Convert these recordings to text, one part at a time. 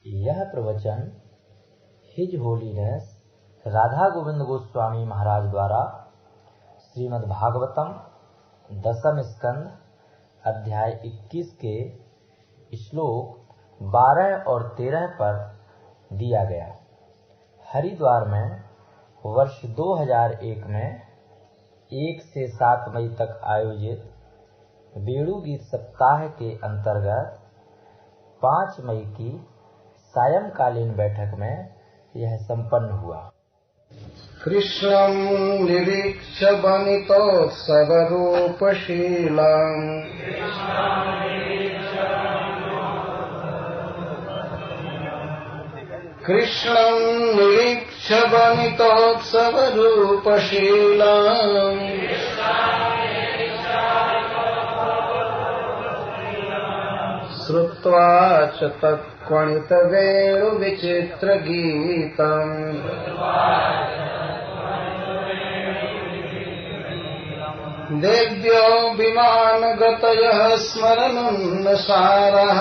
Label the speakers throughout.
Speaker 1: यह प्रवचन his holiness Radha Govind Goswami महाराज द्वारा श्रीमद् भागवतम दसम स्कंद अध्याय 21 के श्लोक 12 और 13 पर दिया गया। हरिद्वार में वर्ष 2001 में 1 से 7 मई तक आयोजित वेणु गीत सप्ताह के अंतर्गत 5 मई की सायंकालीन बैठक में यह संपन्न हुआ।
Speaker 2: कृष्णं निरीक्ष्य वनितोत्सवरूपशीलं कृष्णं निरीक्ष्य वनितोत्सवरूपशीलं श्रुत्वा च तत्क्वणितवेणुविचित्रगीतम् देव्यो विमानगतयः स्मरन्नसारः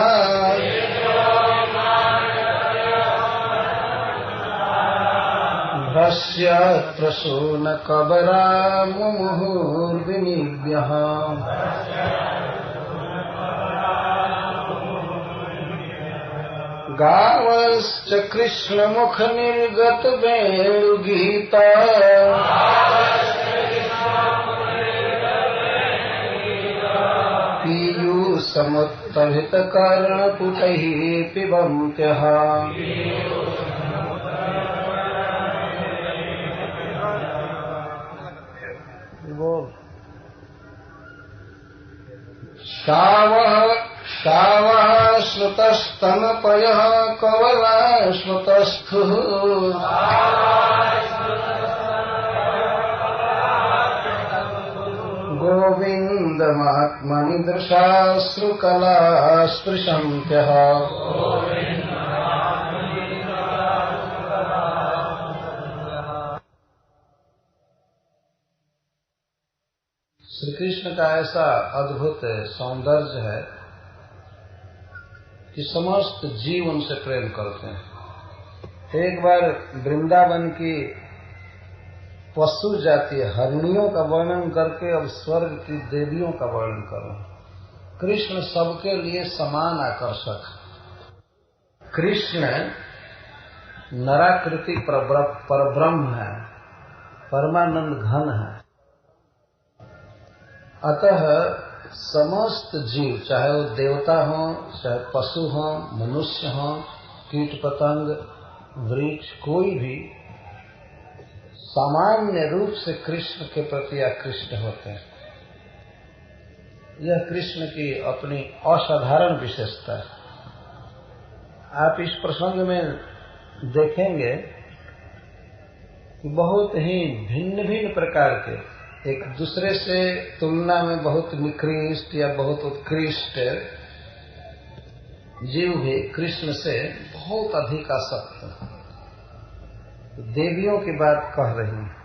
Speaker 2: भस्यत्र शूनकबरा मुमुहुर्विनिव्यः गावश्च कृष्णमुख निर्गत वेणुगीता पीयूषमुत्तभित कर्णपुटैः पिबन्त्यः शावः श्रुतस्तनपयः कवलाश्रुतस्थुः गोविन्दमात्मनि दृशाश्रुकला स्पृशन्त्यः श्री कृष्ण का ऐसा अद्भुत सौंदर्य है कि समस्त जीव उनसे प्रेम करते हैं। एक बार वृंदावन की पशु जाति हरिणियों का वर्णन करके अब स्वर्ग की देवियों का वर्णन करो। कृष्ण सबके लिए समान आकर्षक। कृष्ण नराकृति परब्रह्म है, परमानंद घन है। अतः समस्त जीव, चाहे वो देवता हो, चाहे पशु हो, मनुष्य हो, कीट पतंग, वृक्ष, कोई भी सामान्य रूप से कृष्ण के प्रति आकृष्ट होते हैं। यह कृष्ण की अपनी असाधारण विशेषता है। आप इस प्रसंग में देखेंगे कि बहुत ही भिन्न भिन्न प्रकार के, एक दूसरे से तुलना में बहुत निकृष्ट या बहुत उत्कृष्ट जीव भी कृष्ण से बहुत अधिक आसक्त है। देवियों की बात कह रही हैं।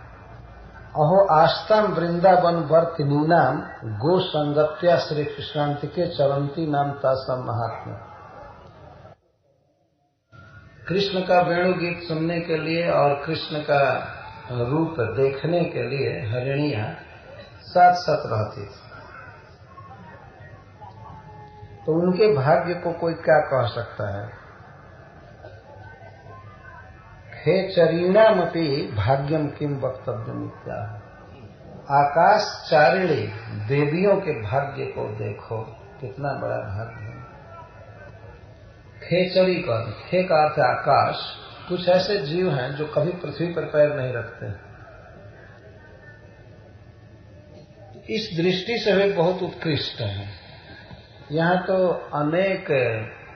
Speaker 2: अहो आस्ताम वृंदावन वर्तिनीनाम गो संगत्या श्री कृष्णांति के चरंती नाम तासम महात्मा। कृष्ण का वेणु गीत सुनने के लिए और कृष्ण का रूप देखने के लिए हरिणियां साथ साथ रहती थी। तो उनके भाग्य को कोई क्या कह सकता है। खेचरीणामपि भाग्यम किम वक्तव्यम इत्या। आकाश चारिणी देवियों के भाग्य को देखो, कितना बड़ा भाग्य है। खेचरी का, खे का अर्थ आकाश। कुछ ऐसे जीव हैं जो कभी पृथ्वी पर पैर नहीं रखते। इस दृष्टि से वे बहुत उत्कृष्ट हैं। यहाँ तो अनेक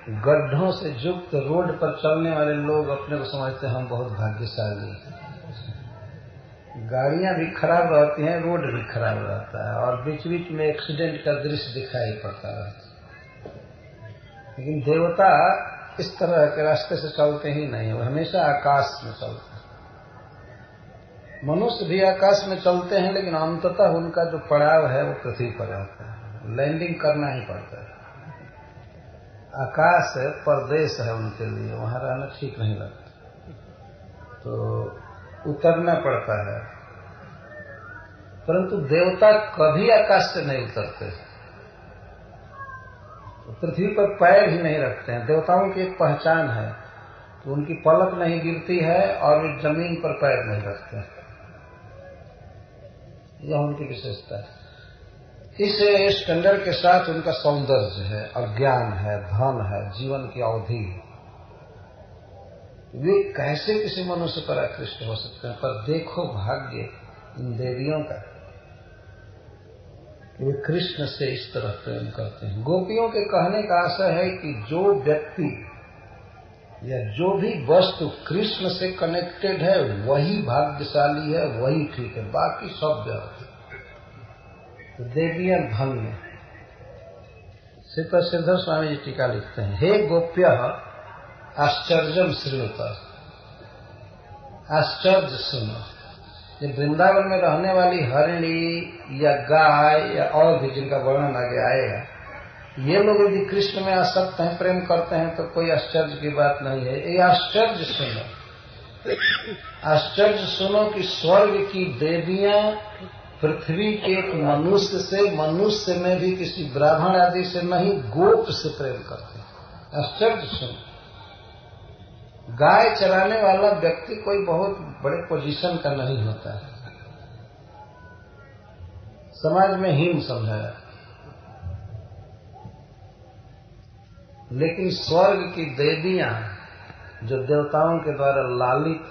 Speaker 2: गड्ढों से युक्त रोड पर चलने वाले लोग अपने को समझते हैं हम बहुत भाग्यशाली। गाड़ियां भी खराब रहती हैं, रोड भी खराब रहता है और बीच बीच में एक्सीडेंट का दृश्य दिखाई पड़ता है। लेकिन देवता इस तरह के रास्ते से चलते ही नहीं, वो हमेशा आकाश में चलते हैं। मनुष्य भी आकाश में चलते हैं, लेकिन अंततः उनका जो पड़ाव है वो पृथ्वी पर रहता है, लैंडिंग करना ही पड़ता है। आकाश है, परदेश है उनके लिए, वहां रहना ठीक नहीं लगता, तो उतरना पड़ता है। परंतु देवता कभी आकाश से नहीं उतरते, पृथ्वी पर पैर ही नहीं रखते हैं। देवताओं की एक पहचान है, तो उनकी पलक नहीं गिरती है और वे जमीन पर पैर नहीं रखते, यह उनकी विशेषता है। इस स्टैंडर्ड के साथ उनका सौंदर्य है और ज्ञान है, धन है, जीवन की अवधि है। वे कैसे किसी मनुष्य पर आकृष्ट हो सकते हैं? पर देखो भाग्य इन देवियों का, वे कृष्ण से इस तरह प्रेम करते हैं। गोपियों के कहने का आशय है कि जो व्यक्ति या जो भी वस्तु कृष्ण से कनेक्टेड है वही भाग्यशाली है, वही ठीक है, बाकी सब व्यर्थ। तो देवियां धन्य। श्रीधर स्वामी जी टीका लिखते हैं, हे गोप्य आश्चर्यम श्रृणुत, आश्चर्य सुनो। ये वृंदावन में रहने वाली हरिणी या गाय या और भी जिनका वर्णन आगे आएगा, ये लोग यदि कृष्ण में आसक्त हैं, प्रेम करते हैं, तो कोई आश्चर्य की बात नहीं है। ये आश्चर्य सुनो, आश्चर्य सुनो कि स्वर्ग की देवियां पृथ्वी के एक मनुष्य से, मनुष्य में भी किसी ब्राह्मण आदि से नहीं, गोप से प्रेम करते हैं। आश्चर्य सुनो। गाय चराने वाला व्यक्ति कोई बहुत बड़े पोजीशन का नहीं होता है, समाज में हीन समझाया। लेकिन स्वर्ग की देवियां जो देवताओं के द्वारा लालित,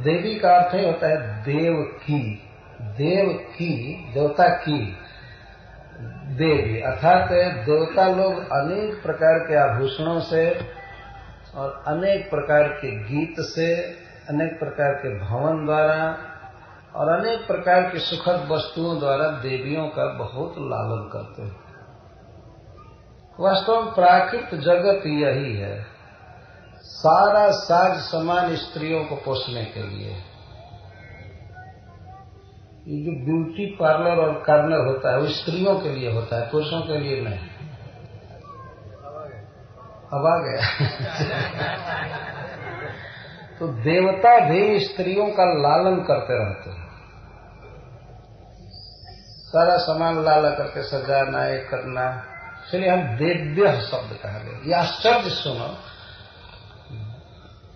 Speaker 2: देवी का अर्थ ही होता है देव की, देव की, देवता की देवी, अर्थात देवता लोग अनेक प्रकार के आभूषणों से और अनेक प्रकार के गीत से, अनेक प्रकार के भवन द्वारा और अनेक प्रकार की सुखद वस्तुओं द्वारा देवियों का बहुत लालन करते हैं। वास्तव में प्राकृत जगत यही है, सारा साज सामान स्त्रियों को पोषने के लिए। ये जो ब्यूटी पार्लर और कॉर्नर होता है वो स्त्रियों के लिए होता है, पुरुषों के लिए नहीं। अब आ गया तो देवता भी स्त्रियों का लालन करते रहते हैं, सारा सामान लाला करके सजाना, एक करना, इसलिए हम देव्य शब्द कहा गया। ये आश्चर्य सुनो,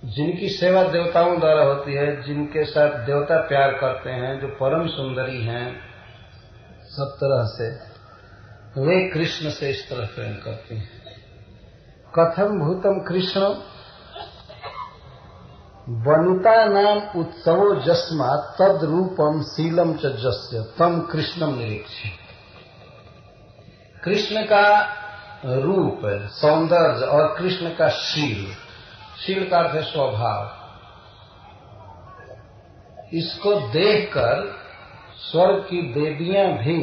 Speaker 2: जिनकी सेवा देवताओं द्वारा होती है, जिनके साथ देवता प्यार करते हैं, जो परम सुंदरी हैं सब तरह से, वे कृष्ण से इस तरह प्रेम करते हैं। कथम भूतम कृष्ण वनिता नाम उत्सवो जस्मा तद रूपम शीलम च जस्य तम कृष्णम निरीक्षे। कृष्ण का रूप, सौंदर्य और कृष्ण का शील, शील का अर्थ है स्वभाव, इसको देखकर स्वर्ग की देवियां भी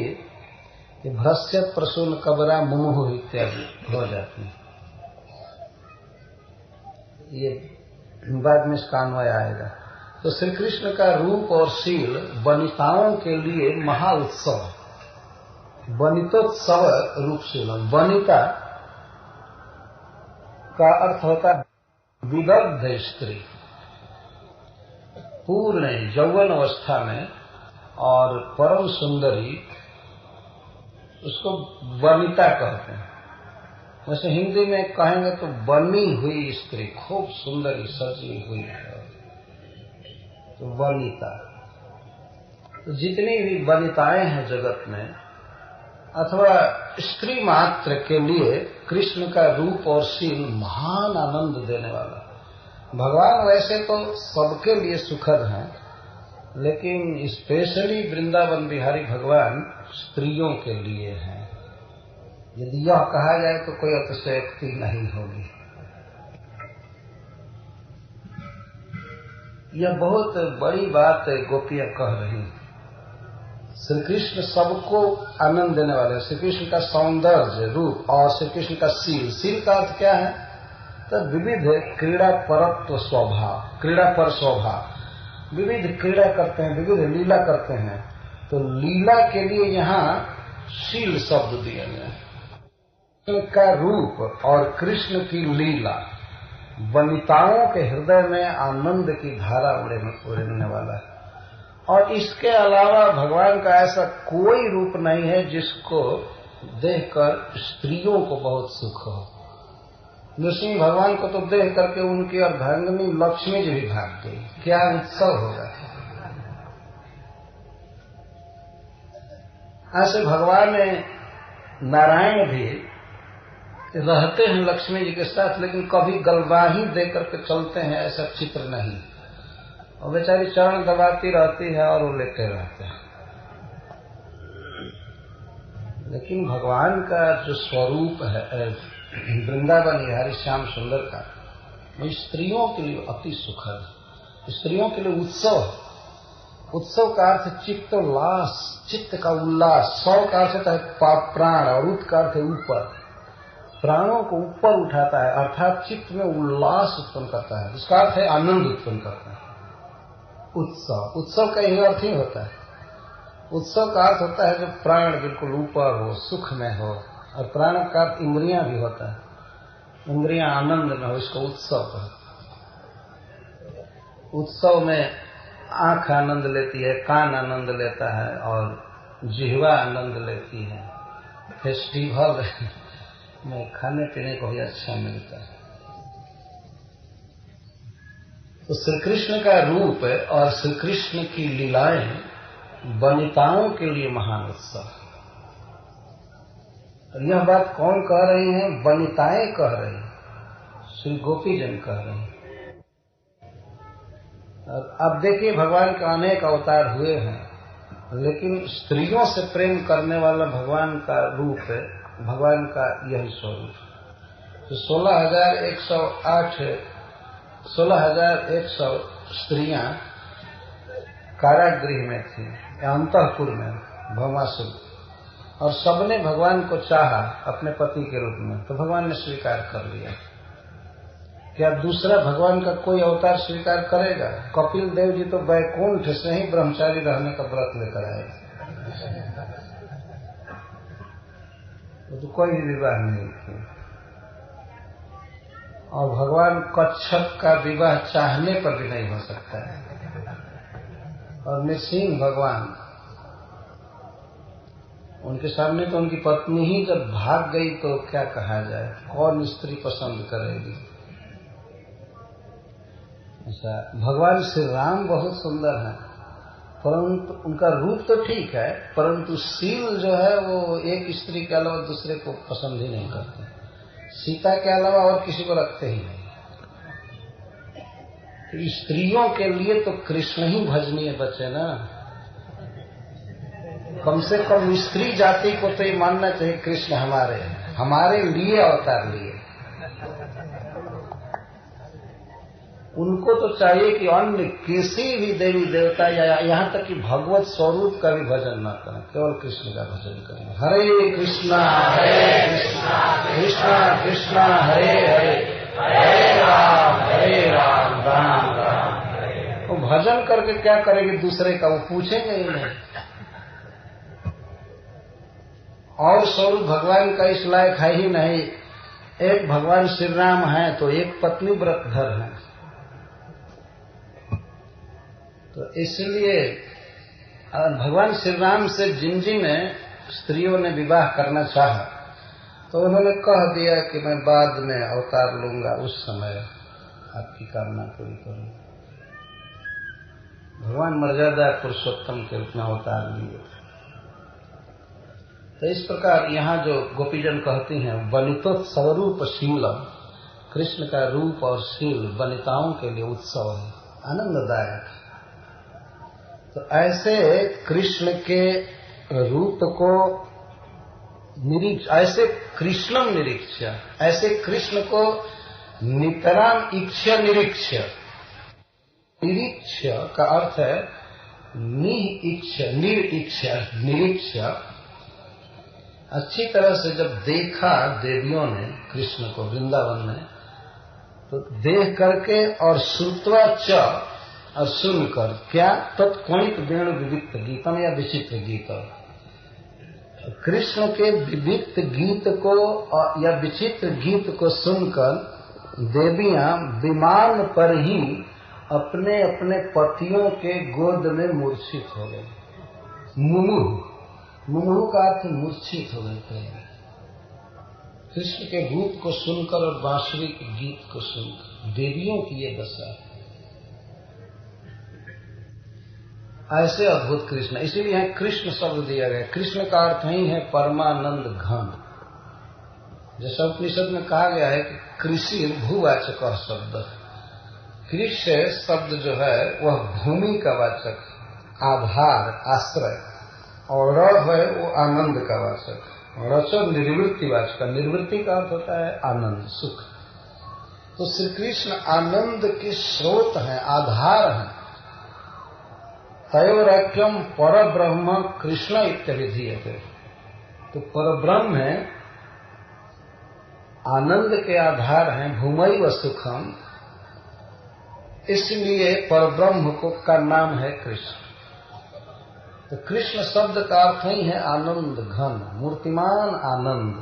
Speaker 2: भ्रश्य प्रसून कबरा मुमुहु इत्यादि हो जाती हैं। ये बाद में इसका अन्वय आएगा। तो श्री कृष्ण का रूप और शील वनिताओं के लिए महा उत्सव, वनितोत्सव रूप शीलम। वनिता का अर्थ होता है विदग्ध स्त्री, पूर्ण यौवन अवस्था में और परम सुंदरी, उसको वनिता कहते हैं। वैसे हिंदी में कहेंगे तो बनी हुई स्त्री, खूब सुंदरी सजी हुई है, तो वनिता। तो जितनी भी वनिताएं हैं जगत में, अथवा स्त्री मात्र के लिए कृष्ण का रूप और शील महान आनंद देने वाला। भगवान वैसे तो सबके लिए सुखद हैं, लेकिन स्पेशली वृंदावन बिहारी भगवान स्त्रियों के लिए हैं। यदि यह कहा जाए तो कोई अतिशयोक्ति नहीं होगी। यह बहुत बड़ी बात गोपियां कह रही। श्री कृष्ण सबको आनंद देने वाले हैं। श्री कृष्ण का सौंदर्य रूप और श्री कृष्ण का शील, शील का अर्थ क्या है? तो विविध क्रीड़ा परत्व स्वभाव, क्रीड़ा पर स्वभाव, विविध क्रीड़ा करते हैं, विविध लीला करते हैं। तो लीला के लिए यहाँ शील शब्द दिया गया है। कृष्ण का रूप और कृष्ण की लीला वनिताओं के हृदय में आनंद की धारा उड़ने वाला है। और इसके अलावा भगवान का ऐसा कोई रूप नहीं है जिसको देखकर स्त्रियों को बहुत सुख हो। नृसिंह भगवान को तो देख करके उनकी अर्धांगिनी लक्ष्मी जी भी भाग गई। क्या उत्सव होगा। ऐसे भगवान नारायण भी रहते हैं लक्ष्मी जी के साथ, लेकिन कभी गलबाही दे करके चलते हैं, ऐसा चित्र नहीं। और बेचारी चरण दबाती रहती है और वो लेटे रहते हैं। लेकिन भगवान का जो स्वरूप है वृंदावन हरि श्याम सुंदर का, वो स्त्रियों के लिए अति सुखद, स्त्रियों के लिए उत्सव। उत्सव का अर्थ चित्तोल्लास, चित्त का उल्लास। सौ का अर्थ है प्राण और उत का अर्थ है ऊपर, प्राणों को ऊपर उठाता है, अर्थात चित्त में उल्लास उत्पन्न करता है, जिसका अर्थ है आनंद उत्पन्न करता है। उत्सव, उत्सव का यही अर्थ ही होता है। उत्सव का अर्थ होता है जब प्राण बिल्कुल ऊपर हो, सुख में हो, और प्राण का अर्थ इंद्रियां भी होता है, इंद्रियां आनंद में हो, इसको उत्सव कहते हैं। उत्सव में आंख आनंद लेती है, कान आनंद लेता है और जिह्वा आनंद लेती है। फेस्टिवल में खाने पीने को भी अच्छा मिलता है। तो श्री कृष्ण का रूप और श्री कृष्ण की लीलाएं वनिताओं के लिए महान उत्सव। यह बात कौन कह रही हैं? वनिताएं कह रही हैं, श्री गोपीजन कह रही हैं। अब देखिए भगवान के अनेक अवतार हुए हैं, लेकिन स्त्रियों से प्रेम करने वाला भगवान का रूप है, भगवान का यही स्वरूप। तो 16,100 स्त्रियां कारागृह में थी, अंतःपुर में भौमासुर, और सबने भगवान को चाहा अपने पति के रूप में, तो भगवान ने स्वीकार कर लिया। क्या दूसरा भगवान का कोई अवतार स्वीकार करेगा? कपिल देव जी तो वैकुंठ से ही ब्रह्मचारी रहने का व्रत लेकर आए, तो कोई विवाह नहीं किया। और भगवान कच्छप का विवाह चाहने पर भी नहीं हो सकता है। और नृसिंह भगवान, उनके सामने तो उनकी पत्नी ही जब भाग गई तो क्या कहा जाए, कौन स्त्री पसंद करेगी। ऐसा भगवान श्री राम बहुत सुंदर हैं, परंतु उनका रूप तो ठीक है, परंतु शील जो है वो एक स्त्री के अलावा दूसरे को पसंद ही नहीं करते। सीता के अलावा और किसी को रखते ही नहीं। तो स्त्रियों के लिए तो कृष्ण ही भजनीय बचे ना। कम से कम स्त्री जाति को तो ये मानना चाहिए कृष्ण हमारे लिए अवतार लिए। उनको तो चाहिए कि अन्य किसी भी देवी देवता या यहाँ तक कि भगवत स्वरूप का भी भजन न करें, केवल कृष्ण का भजन करें। हरे कृष्णा कृष्णा कृष्णा हरे हरे, हरे राम राम राम हरे। वो भजन करके क्या करेंगे दूसरे का, वो पूछेंगे ही नहीं। और स्वरूप भगवान का इस लायक है ही नहीं। एक भगवान श्री राम है तो एक पत्नी व्रतधर है, तो इसलिए भगवान श्री राम से जिन स्त्रियों ने विवाह करना चाहा, तो उन्होंने कह दिया कि मैं बाद में अवतार लूंगा, उस समय आपकी कामना पूरी करूंगा। भगवान मर्यादा पुरुषोत्तम के रूप में अवतार लिए। तो इस प्रकार यहाँ जो गोपीजन कहती हैं वनितोत्सवरूप शीलम, कृष्ण का रूप और शील वनिताओं के लिए उत्सव है, आनंददायक। तो ऐसे कृष्ण के रूप को ऐसे कृष्णम निरीक्ष्य, ऐसे कृष्ण को नितराम इच्छा निरीक्ष्य। निरीक्ष्य का अर्थ है निरीक्ष्य। अच्छी तरह से जब देखा देवियों ने कृष्ण को वृंदावन में, तो देख करके और श्रुत्वा च, और सुनकर क्या, तत्कणित वेणु विविक्त गीतम या विचित्र गीत, कृष्ण के विविध गीत को या विचित्र गीत को सुनकर देवियां विमान पर ही अपने अपने पतियों के गोद में मूर्छित हो गई। मुमुहु का अर्थ मूर्छित हो गए। कृष्ण के रूप को सुनकर और बांसुरी के गीत को सुनकर देवियों की ये दशा। ऐसे अद्भुत कृष्ण, इसीलिए यहाँ कृष्ण शब्द दिया गया। कृष्ण का अर्थ ही है परमानंद घन। जैसा उपनिषद में कहा गया है कि कृषि भूवाचक शब्द, कृष्ण शब्द जो है वह भूमि का वाचक, आधार, आश्रय, और र है वो आनंद का वाचक, रच निर्वृत्ति वाचक। निर्वृत्ति का अर्थ होता है आनंद, सुख। तो श्री कृष्ण आनंद के स्रोत हैं, आधार हैं। तयोरैक्यम पर ब्रह्म कृष्ण इत्यभिधीयते। तो पर ब्रह्म है, आनंद के आधार हैं, भूमैव सुखम, इसलिए पर ब्रह्म को का नाम है कृष्ण। तो कृष्ण शब्द का अर्थ ही है आनंद घन, मूर्तिमान आनंद,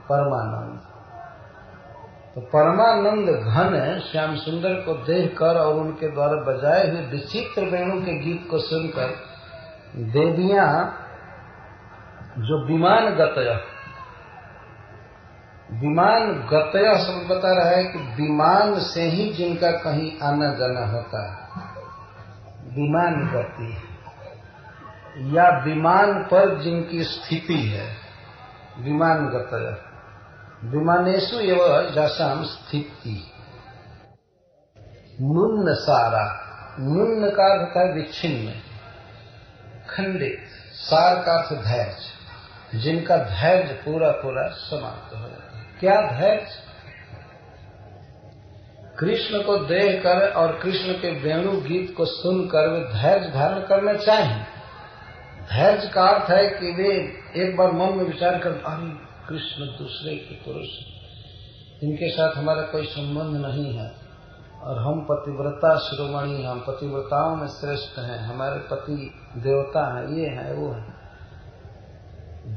Speaker 2: परमानंद। तो परमानंद घन श्याम सुंदर को देखकर और उनके द्वारा बजाए हुए विचित्र वेणु के गीत को सुनकर देवियां जो विमान गतय सब बता रहा है कि विमान से ही जिनका कहीं आना जाना होता है, विमान गति, या विमान पर जिनकी स्थिति है, विमान गतय। विमानेषु एव यशाम स्थिति। नुन्न सारा, नुन्न का अर्थ है विच्छिन्न, खंडित, सार का अर्थ धैर्य, जिनका धैर्य पूरा पूरा समाप्त हो जाता है। क्या धैर्य? कृष्ण को देखकर और कृष्ण के वेणु गीत को सुनकर वे धैर्य धारण करना चाहिए। धैर्य का अर्थ है कि वे एक बार मन में विचार कर, अरे कृष्ण दूसरे के पुरुष, इनके साथ हमारा कोई संबंध नहीं है और हम पतिव्रता शिरोमणि, हम पतिव्रताओं में श्रेष्ठ हैं, हमारे पति देवता हैं, ये है वो है।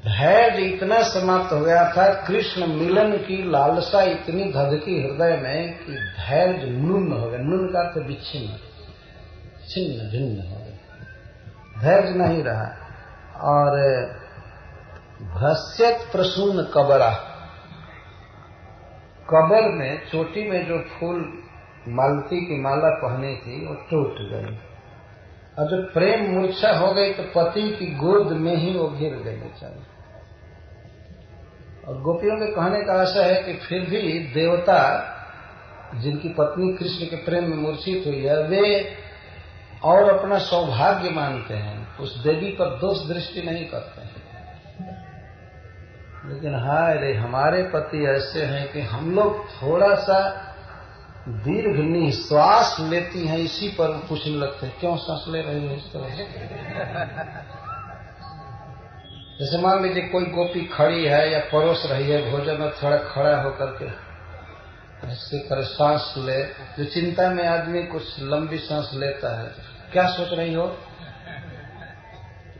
Speaker 2: धैर्य इतना समाप्त हो गया था, कृष्ण मिलन की लालसा इतनी धधकी हृदय में कि धैर्य नुन्न हो गया। नुन्न का अर्थ विच्छिन्न, छिन्न भिन्न हो गया, धैर्य नहीं रहा। और भस्यत प्रसून कबरा, कबर में चोटी में जो फूल मालती की माला पहनी थी वो टूट गई, और जब प्रेम मूर्छा हो गई तो पति की गोद में ही वो गिर गई बेचारी। और गोपियों के कहने का आशा है कि फिर भी देवता जिनकी पत्नी कृष्ण के प्रेम में मूर्छित हुई है, वे और अपना सौभाग्य मानते हैं, उस देवी पर दोष दृष्टि नहीं करते हैं। लेकिन हाय रे, हमारे पति ऐसे हैं कि हम लोग थोड़ा सा दीर्घ निश्वास लेती हैं, इसी पर पूछने लगते हैं क्यों सांस ले रही है इस तरह से। जैसे मान लीजिए कोई गोपी खड़ी है या परोस रही है भोजन में, थोड़ा खड़ा होकर के ऐसे कर सांस ले, जो चिंता में आदमी कुछ लंबी सांस लेता है, क्या सोच रही हो?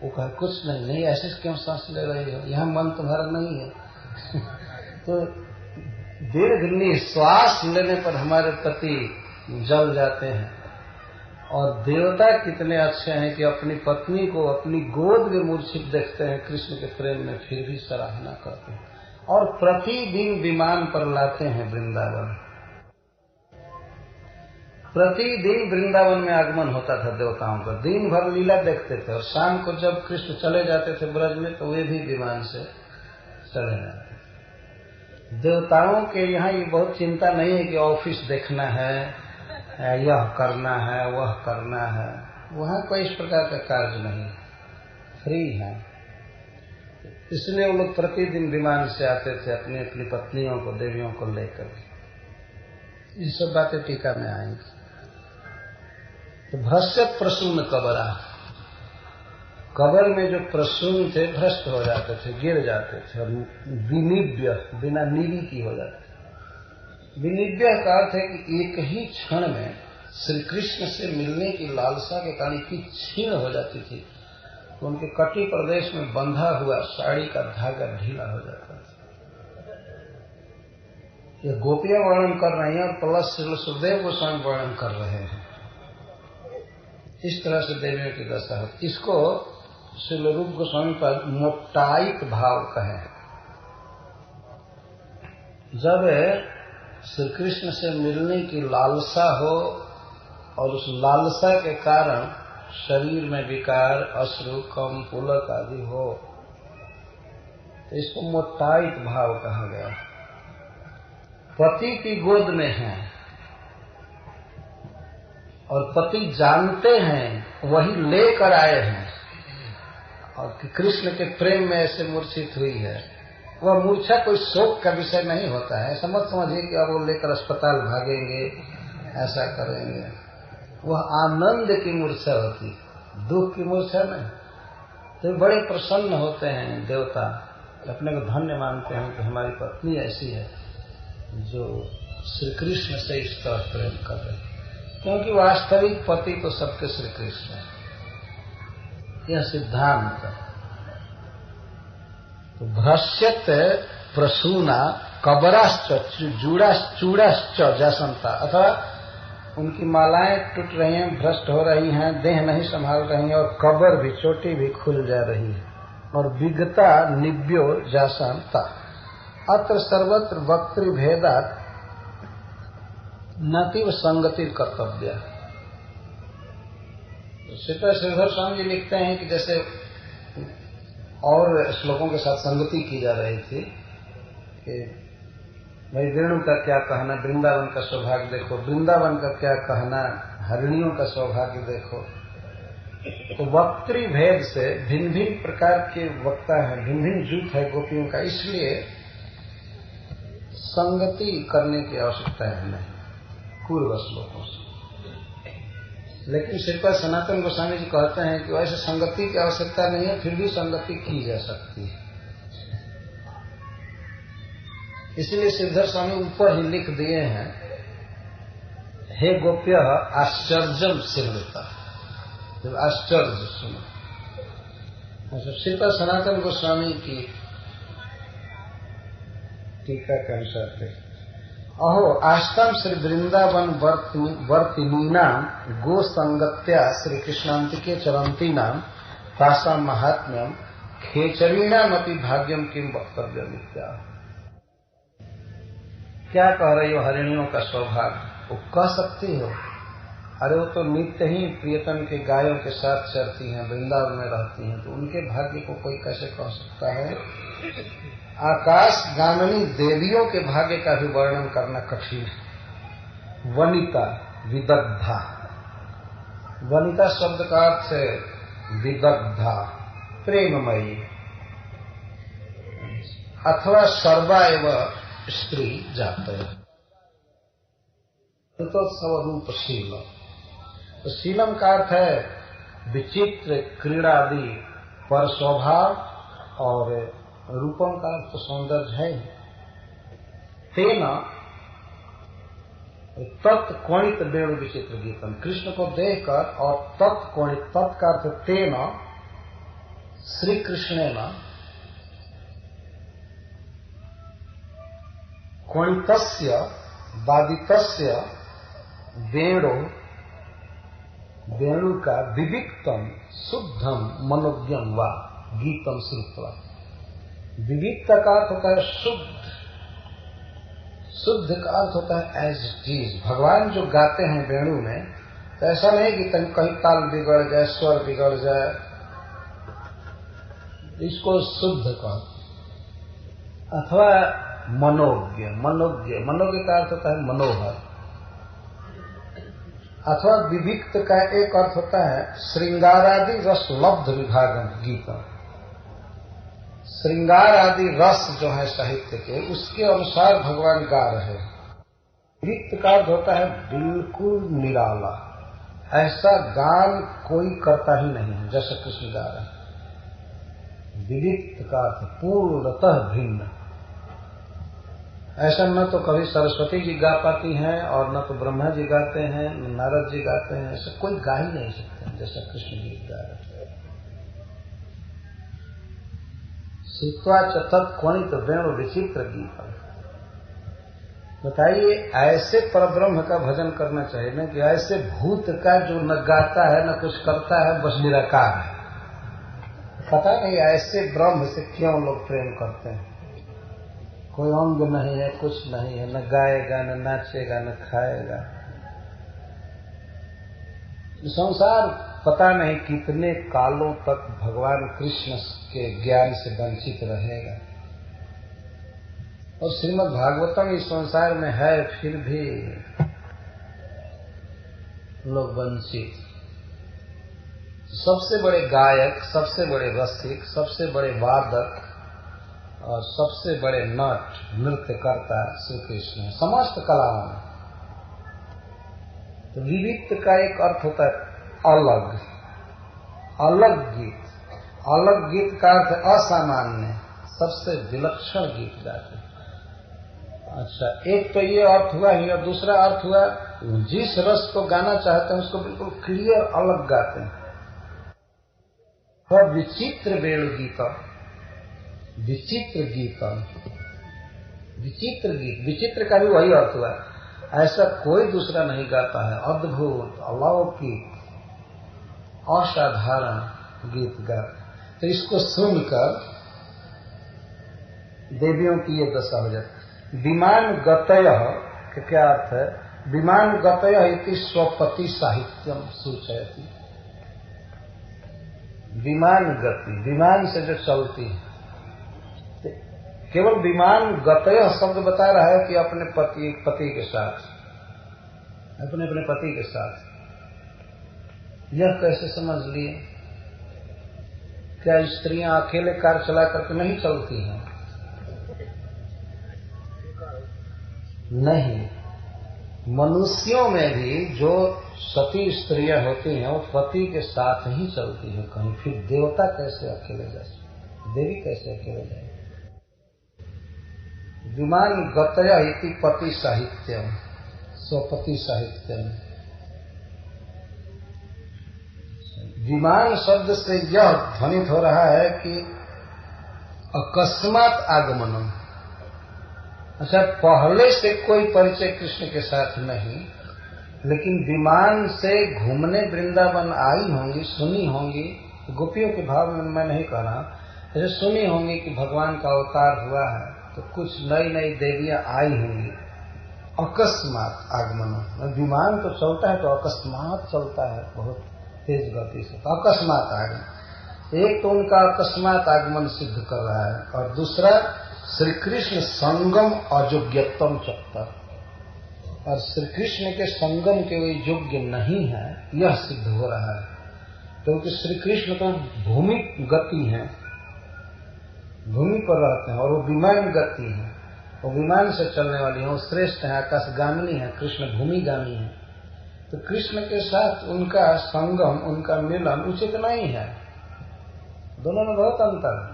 Speaker 2: वो कहे कुछ नहीं, नहीं ऐसे क्यों सांस ले रही हो, यहाँ मन तुम्हारा नहीं है। तो दीर्घ निश्वास लेने पर हमारे पति जल जाते हैं। और देवता कितने अच्छे हैं कि अपनी पत्नी को अपनी गोद में मूर्छित देखते हैं कृष्ण के प्रेम में, फिर भी सराहना करते हैं और प्रतिदिन विमान पर लाते हैं वृंदावन। प्रतिदिन वृंदावन में आगमन होता था देवताओं का, दिन भर लीला देखते थे, और शाम को जब कृष्ण चले जाते थे ब्रज में तो वे भी विमान से चले जाते। देवताओं के यहाँ ये बहुत चिंता नहीं है कि ऑफिस देखना है, यह करना है, वह करना है, वहाँ कोई इस प्रकार का कार्य नहीं, फ्री है। इसलिए वो लोग प्रतिदिन विमान से आते थे अपनी अपनी पत्नियों को, देवियों को लेकर। ये सब बातें टीका में आएंगी। तो भ्रष्यत प्रसून कबरा, कबर में जो प्रसून थे भ्रष्ट हो जाते थे, गिर जाते थे, और विनिव्य, बिना नीवी की हो जाते थे। विनिव्य का अर्थ है कि एक ही क्षण में श्री कृष्ण से मिलने की लालसा के कारण की छीण हो जाती थी, तो उनके कटी प्रदेश में बंधा हुआ साड़ी का धागा ढीला हो जाता था। ये गोपियां वर्णन कर रही हैं और प्लस श्री सुखदेव गोस्वामी वर्णन कर रहे हैं। इस तरह से देवियों की दशा होती। इसको श्री रूप गोस्वामी पर मोटाइक भाव कहे। जब श्री कृष्ण से मिलने की लालसा हो और उस लालसा के कारण शरीर में विकार, अश्रु, कम, पुलक आदि हो, तो इसको मोटाइक भाव कहा गया। पति की गोद में है और पति जानते हैं, वही लेकर आए हैं, और कि कृष्ण के प्रेम में ऐसे मूर्छित हुई है। वह मूर्छा कोई शोक का विषय नहीं होता है। ऐसा मत समझिए कि अब वो लेकर अस्पताल भागेंगे, ऐसा करेंगे। वह आनंद की मूर्छा होती, दुख की मूर्छा नहीं। तो बड़े प्रसन्न होते हैं देवता, अपने को धन्य मानते हैं कि हमारी पत्नी ऐसी है जो श्री कृष्ण से इस तरह प्रेम कर रहे, क्योंकि वास्तविक पति तो सबके श्री कृष्ण है। यह सिद्धांत। तो भ्रश्यत प्रसूना कबराश्च चूड़ाश्च जासंता, अथवा उनकी मालाएं टूट रही हैं, भ्रष्ट हो रही हैं, देह नहीं संभाल रही हैं, और कबर भी, चोटी भी खुल जा रही है, और विगता निव्यो जासंता। अत्र सर्वत्र वक्तृ भेदात नतीव संगति कर्तव्य। श्रीधर स्वामी जी लिखते हैं कि जैसे और श्लोकों के साथ संगति की जा रही थी कि भाई वेणु का क्या कहना, वृंदावन का सौभाग्य देखो, वृंदावन का क्या कहना, हरिणियों का सौभाग्य देखो। तो वक्तृ भेद से भिन्न भिन्न प्रकार के वक्ता है, भिन्न भिन्न जूथ है गोपियों का, इसलिए संगति करने की आवश्यकता है नहीं पूर्व श्लोकों से। लेकिन श्रीपाद सनातन गोस्वामी जी कहते हैं कि वैसे संगति की आवश्यकता नहीं है, फिर भी संगति की जा सकती है। इसलिए श्रीधर स्वामी ऊपर ही लिख दिए हैं, हे गोप्य आश्चर्यम श्रृणुता, जब आश्चर्य सुनो। श्रीपाद सनातन गोस्वामी की टीका के अनुसार थे, अहो आश्रम श्री वृंदावन वर्तिनीनाम गो संगत्या श्री कृष्णांतिके चरंती नाम तासा महात्म्यम खेचरीणाम अपि भाग्यम किम वक्तव्य मिथ्या। क्या कह रही हो हरिणियों का सौभाग्य? वो कह सकती हो, अरे वो तो नित्य ही प्रियतम के गायों के साथ चरती हैं, वृंदावन में रहती हैं, तो उनके भाग्य को कोई कैसे कह सकता है? आकाश गामिनी देवियों के भाग्य का भी वर्णन करना कठिन है। वनिता, विदग्धा, वनिता शब्द का अर्थ है विदग्धा, प्रेममयी, अथवा सर्वा एवं स्त्री जाते हैं। तो स्वरूप शीलम, तो शीलम का अर्थ है विचित्र क्रीड़ादि पर स्वभाव, और रूपम का अर्थ सौंदर्य है। तेना तत्कोणित वेणु विचित्र गीतम, कृष्ण को देखकर, और तत्कोणित, तत् का अर्थ तेना श्री कृष्णेन कोणितस्य वादितस्य वेणु, वेणु का विविक्तम शुद्धम मनोज्ञम वा गीतम श्रुत्वा। विविक्ता का अर्थ होता है शुद्ध, शुद्ध का अर्थ होता है एज इट इज। भगवान जो गाते हैं वेणु में, तो ऐसा नहीं कि कहीं ताल बिगड़ जाए, स्वर बिगड़ जाए, इसको शुद्ध का। अथवा मनोज्ञ, मनोज्ञ, मनोज्ञ का अर्थ होता है मनोहर। अथवा विविक्त का एक अर्थ होता है श्रृंगारादि रस लब्ध विभागम गीतम। श्रृंगार आदि रस जो है साहित्य के, उसके अनुसार भगवान गा रहे हैं। विविक्त का अर्थ होता है बिल्कुल निराला, ऐसा गान कोई करता ही नहीं है जैसा कृष्ण गा रहे हैं। विविक्त का अर्थ पूर्णतः भिन्न। ऐसा न तो कभी सरस्वती जी गा पाती हैं, और न तो ब्रह्मा जी गाते हैं, न नारद जी गाते हैं, ऐसा कोई गा ही नहीं सकते जैसा कृष्ण जी गा रहे हैं। श्रुत्वा च तत्क्वणित वेणु विचित्र गीत। बताइए, ऐसे परब्रह्म का भजन करना चाहिए ना कि ऐसे भूत का जो न गाता है न कुछ करता है, बस निराकार है। पता नहीं ऐसे ब्रह्म से क्यों लोग प्रेम करते हैं। कोई अंग नहीं है, कुछ नहीं है, न गाएगा न नाचेगा न खाएगा। संसार पता नहीं कितने कालों तक भगवान कृष्ण के ज्ञान से वंचित रहेगा। और श्रीमद् भागवतम इस संसार में है, फिर भी लोग वंचित। सबसे बड़े गायक, सबसे बड़े रसिक, सबसे बड़े वादक और सबसे बड़े नट नृत्यकर्ता श्री कृष्ण है समस्त कलाओं में। तो विविध का एक अर्थ होता है अलग, अलग गीत। अलग गीत का अर्थ असामान्य, सबसे विलक्षण गीत गाते। अच्छा, एक तो ये अर्थ हुआ ही, और दूसरा अर्थ हुआ जिस रस को गाना चाहते हैं उसको बिल्कुल क्लियर अलग गाते हैं। वह विचित्र वेणु गीतम, विचित्र गीतम, विचित्र गीत। विचित्र का भी वही अर्थ हुआ, ऐसा कोई दूसरा नहीं गाता है। अद्भुत, अलौकिक, असाधारण गीत गा। तो इसको सुनकर देवियों की ये दशा हो जाती। विमान गतय का क्या अर्थ है? विमान गतय इति स्वपति साहित्यम सूचयति। विमान गति, विमान से जो चलती है। केवल विमान गतय शब्द बता रहा है कि अपने पति के साथ, अपने पति के साथ। यह कैसे समझ लिए? क्या स्त्रियां अकेले कार चला करके नहीं चलती हैं? नहीं, मनुष्यों में भी जो सती स्त्रियां होती हैं वो पति के साथ ही चलती हैं कहीं। फिर देवता कैसे अकेले जा सकते? देवी कैसे अकेले जाए? विमान गतया इति पति साहित्यम, स्वपति साहित्यम। विमान शब्द से यह ध्वनित हो रहा है कि अकस्मात आगमनम। अच्छा, पहले से कोई परिचय कृष्ण के साथ नहीं, लेकिन विमान से घूमने वृंदावन आई होंगी, सुनी होंगी। गोपियों के भाव में मैं नहीं कह रहा, जैसे सुनी होंगी कि भगवान का अवतार हुआ है, तो कुछ नई नई देवियां आई होंगी। अकस्मात आगमन। विमान तो चलता है तो अकस्मात चलता है, बहुत तेज गति से। तो अकस्मात आगमन, एक तो उनका अकस्मात आगमन सिद्ध कर रहा है, और दूसरा श्री कृष्ण संगम अयोग्यत्म चक्कर, और श्री कृष्ण के संगम के वे योग्य नहीं है, यह सिद्ध हो रहा है। क्योंकि श्री कृष्ण तो भूमि गति है, भूमि पर रहते हैं, और वो विमान गति है, वो विमान से चलने वाली है, वो श्रेष्ठ है, आकाशगामिनी है। कृष्ण भूमिगामी है। तो कृष्ण के साथ उनका संगम, उनका मिलन उचित नहीं है। दोनों में बहुत अंतर है।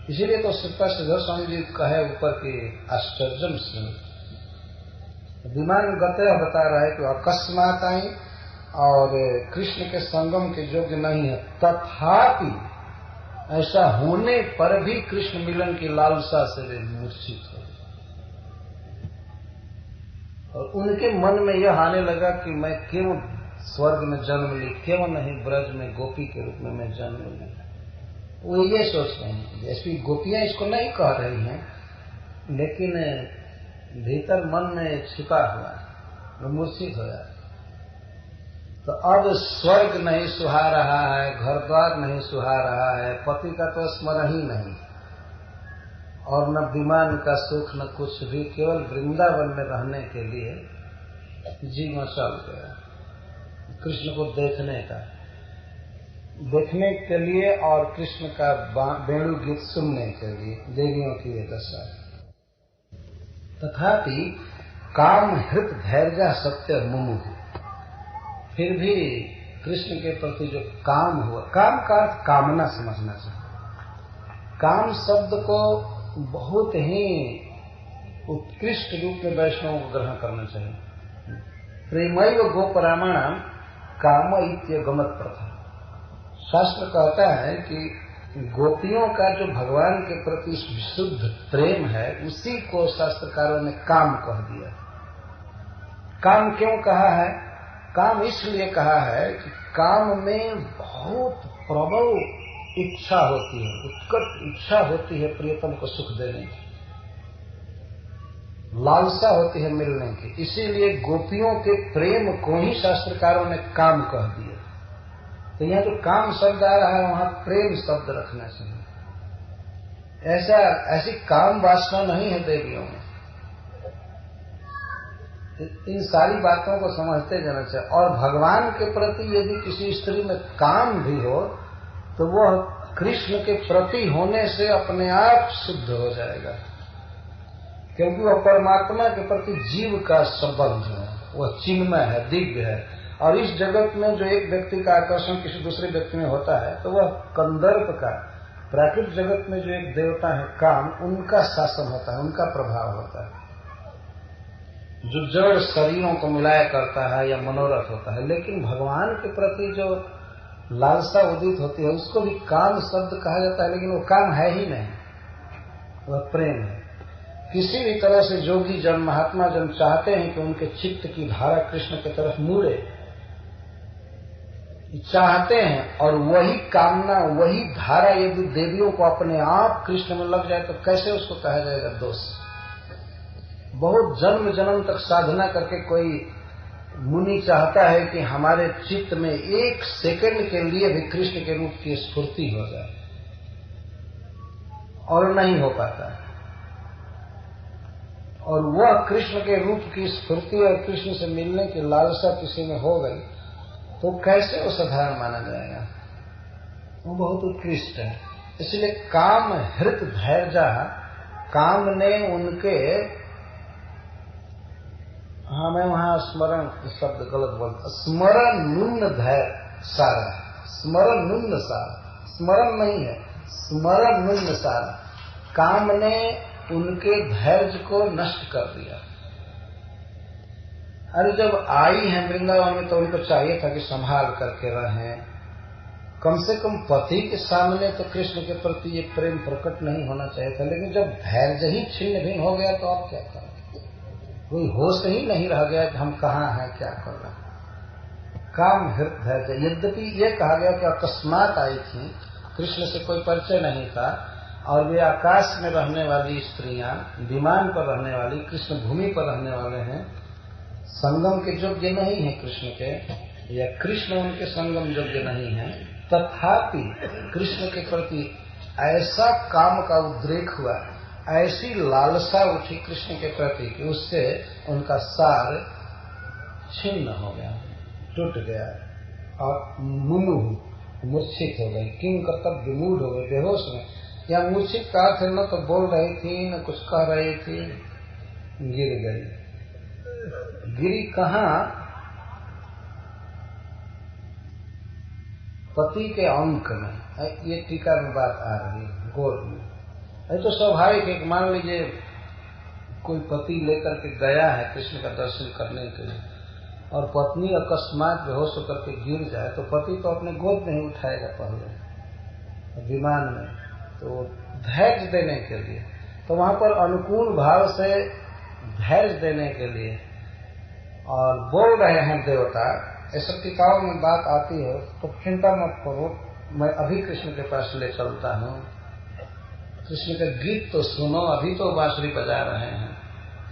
Speaker 2: इसीलिए तो श्रीधर स्वामी जी कहे ऊपर के आश्चर्यम से विमान गतय बता रहा है कि अकस्मात आई और कृष्ण के संगम के योग्य नहीं है। तथापि ऐसा होने पर भी कृष्ण मिलन की लालसा से वे मूर्छित हो, और उनके मन में यह आने लगा कि मैं क्यों स्वर्ग में जन्म ली, क्यों नहीं ब्रज में गोपी के रूप में मैं जन्म ली। वो ये सोच रहे हैं। जैसे गोपियां इसको नहीं कह रही हैं, लेकिन भीतर मन में छिपा हुआ है, वो मूर्छित हो जाए। तो अब स्वर्ग नहीं सुहा रहा है, घर द्वार नहीं सुहा रहा है, पति का तो स्मरण ही नहीं, और न विमान का सुख न कुछ भी, केवल वृंदावन में रहने के लिए जीवन चल गया कृष्ण को देखने के लिए और कृष्ण का वेणु गीत सुनने के लिए देवियों की ये दशा है। तथापि काम हृत धैर्य सत्य मुमुह, फिर भी कृष्ण के प्रति जो काम हुआ, काम का अर्थ कामना समझना चाहिए। काम शब्द को बहुत ही उत्कृष्ट रूप में वैष्णव को ग्रहण करना चाहिए। प्रेमैव गोपरामणम काम इत्यगमत प्रथा। शास्त्र कहता है कि गोपियों का जो भगवान के प्रति विशुद्ध प्रेम है उसी को शास्त्रकारों ने काम कह दिया। काम क्यों कहा है? काम इसलिए कहा है कि काम में बहुत प्रबल इच्छा होती है, उत्कट इच्छा होती है प्रियतम को सुख देने की, लालसा होती है मिलने की। इसीलिए गोपियों के प्रेम को ही शास्त्रकारों ने काम कह दिया। तो यहाँ जो काम शब्द आ रहा है वहां प्रेम शब्द रखना चाहिए। ऐसी काम वासना नहीं है देवियों में। इन सारी बातों को समझते जाना चाहिए। और भगवान के प्रति यदि किसी स्त्री में काम भी हो तो वह कृष्ण के प्रति होने से अपने आप शुद्ध हो जाएगा, क्योंकि वह परमात्मा के प्रति जीव का संबंध है, वह चिन्मय है, दिव्य है। और इस जगत में जो एक व्यक्ति का आकर्षण किसी दूसरे व्यक्ति में होता है तो वह कंदर्प का, प्राकृतिक जगत में जो एक देवता है काम, उनका शासन होता है, उनका प्रभाव होता है, जो जड़ शरीरों को मिलाया करता है या मनोरथ होता है। लेकिन भगवान के प्रति जो लालसा उदित होती है उसको भी काम शब्द कहा जाता है, लेकिन वो काम है ही नहीं, वह प्रेम है। किसी भी तरह से जोगी जन, महात्मा जन चाहते हैं कि उनके चित्त की धारा कृष्ण की तरफ मुड़े, चाहते हैं, और वही कामना, वही धारा यदि देवियों को अपने आप कृष्ण में लग जाए तो कैसे उसको कहा जाएगा दोष? बहुत जन्म जन्म तक साधना करके कोई मुनि चाहता है कि हमारे चित्त में एक सेकंड के लिए भी कृष्ण के रूप की स्फूर्ति हो जाए, और नहीं हो पाता है। और वह कृष्ण के रूप की स्फूर्ति और कृष्ण से मिलने की लालसा किसी में हो गई तो कैसे वो साधारण माना जाएगा? वो बहुत उत्कृष्ट है। इसलिए काम हृत धैर्य, काम ने उनके, हाँ मैं वहां स्मरण शब्द गलत बोलता, स्मरण नुन्न धैर्य सारा, स्मरण नुन्न सारा, स्मरण नहीं है, स्मरण नुन्न सारा। काम ने उनके धैर्य को नष्ट कर दिया। अरे जब आई हैं वृंदावन में तो उनको चाहिए था कि संभाल करके रहें, कम से कम पति के सामने तो कृष्ण के प्रति ये प्रेम प्रकट नहीं होना चाहिए था। लेकिन जब धैर्य ही छिन्न भिन्न हो गया तो आप क्या करें? कोई होश ही नहीं रह गया कि हम कहाँ हैं, क्या कर रहे हैं। काम धैर्य, यद्यपि ये कहा गया कि अकस्मात आई थी, कृष्ण से कोई परिचय नहीं था, और वे आकाश में रहने वाली स्त्रियां, विमान पर रहने वाली, कृष्ण भूमि पर रहने वाले हैं, संगम के योग्य नहीं है कृष्ण के, या कृष्ण उनके संगम योग्य नहीं है, तथापि कृष्ण के प्रति ऐसा काम का उद्रेक हुआ, ऐसी लालसा उठी कृष्ण के प्रति कि उससे उनका सार छिन्न हो गया, टूट गया, और मुमुह मूर्छित हो गई, किंग कर्तव्य मूड हो गए, बेहोश में। या मूर्छित का अर्थ न तो बोल रही थी न कुछ कह रही थी, गिर गई। गिरी कहाँ? पति के अंक में। ये टीका में बात आ रही है, गोद में। ये तो स्वाभाविक है। मान लीजिए कोई पति लेकर के गया है कृष्ण का दर्शन करने के लिए, और पत्नी अकस्मात बेहोश होकर के गिर जाए तो पति तो अपने गोद में ही उठाएगा पहले विमान में, तो धैर्य देने के लिए, तो वहां पर अनुकूल भाव से धैर्य देने के लिए। और बोल रहे हैं देवता, ऐसा टीकाओं में बात आती है, तो चिंता मत करो, मैं अभी कृष्ण के पास ले चलता हूँ, कृष्ण का गीत तो सुनो, अभी तो बांसुरी बजा रहे हैं,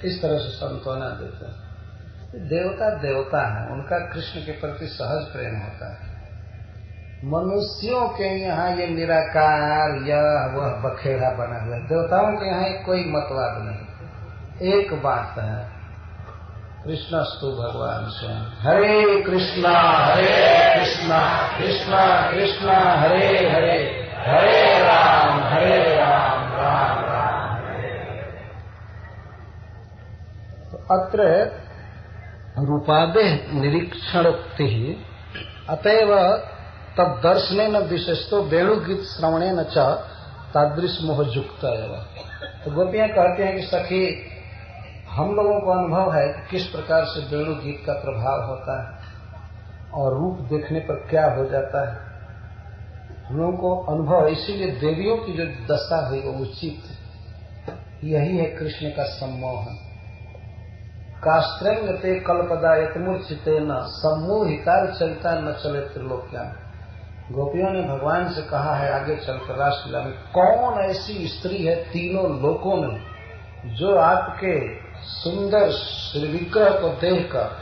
Speaker 2: इस तरह से सांत्वना देते हैं। देवता देवता है, उनका कृष्ण के प्रति सहज प्रेम होता है। मनुष्यों के यहाँ ये निराकार या वह बखेड़ा बना हुआ है, देवताओं के यहाँ कोई मतवाद नहीं। एक बात है, कृष्णस्तु भगवान स्वयं, हरे कृष्णा कृष्णा कृष्णा हरे हरे, हरे राम राम राम हरे। तो अत्र रूपादे निरीक्षणोक्ति अतएव तब दर्शने न विशेषतो वेणुगीत श्रवणे न च तादृश मोहयुक्त। तो गोपियां कहते हैं कि सखी, हम लोगों को अनुभव है कि किस प्रकार से वेणु गीत का प्रभाव होता है और रूप देखने पर क्या हो जाता है। हम लोगों को अनुभव, इसीलिए देवियों की जो दशा हुई वो उचित है। यही है कृष्ण का सम्मोहन। कास्त्रंगते कल्पदा यतमूर्छिते न सम्मोहिकार चलता न चले त्रिलोक्या। गोपियों ने भगवान से कहा है आगे चलकर रासलीला में, कौन ऐसी स्त्री है तीनों लोकों में जो आपके सुंदर श्रीविग्रह को देखकर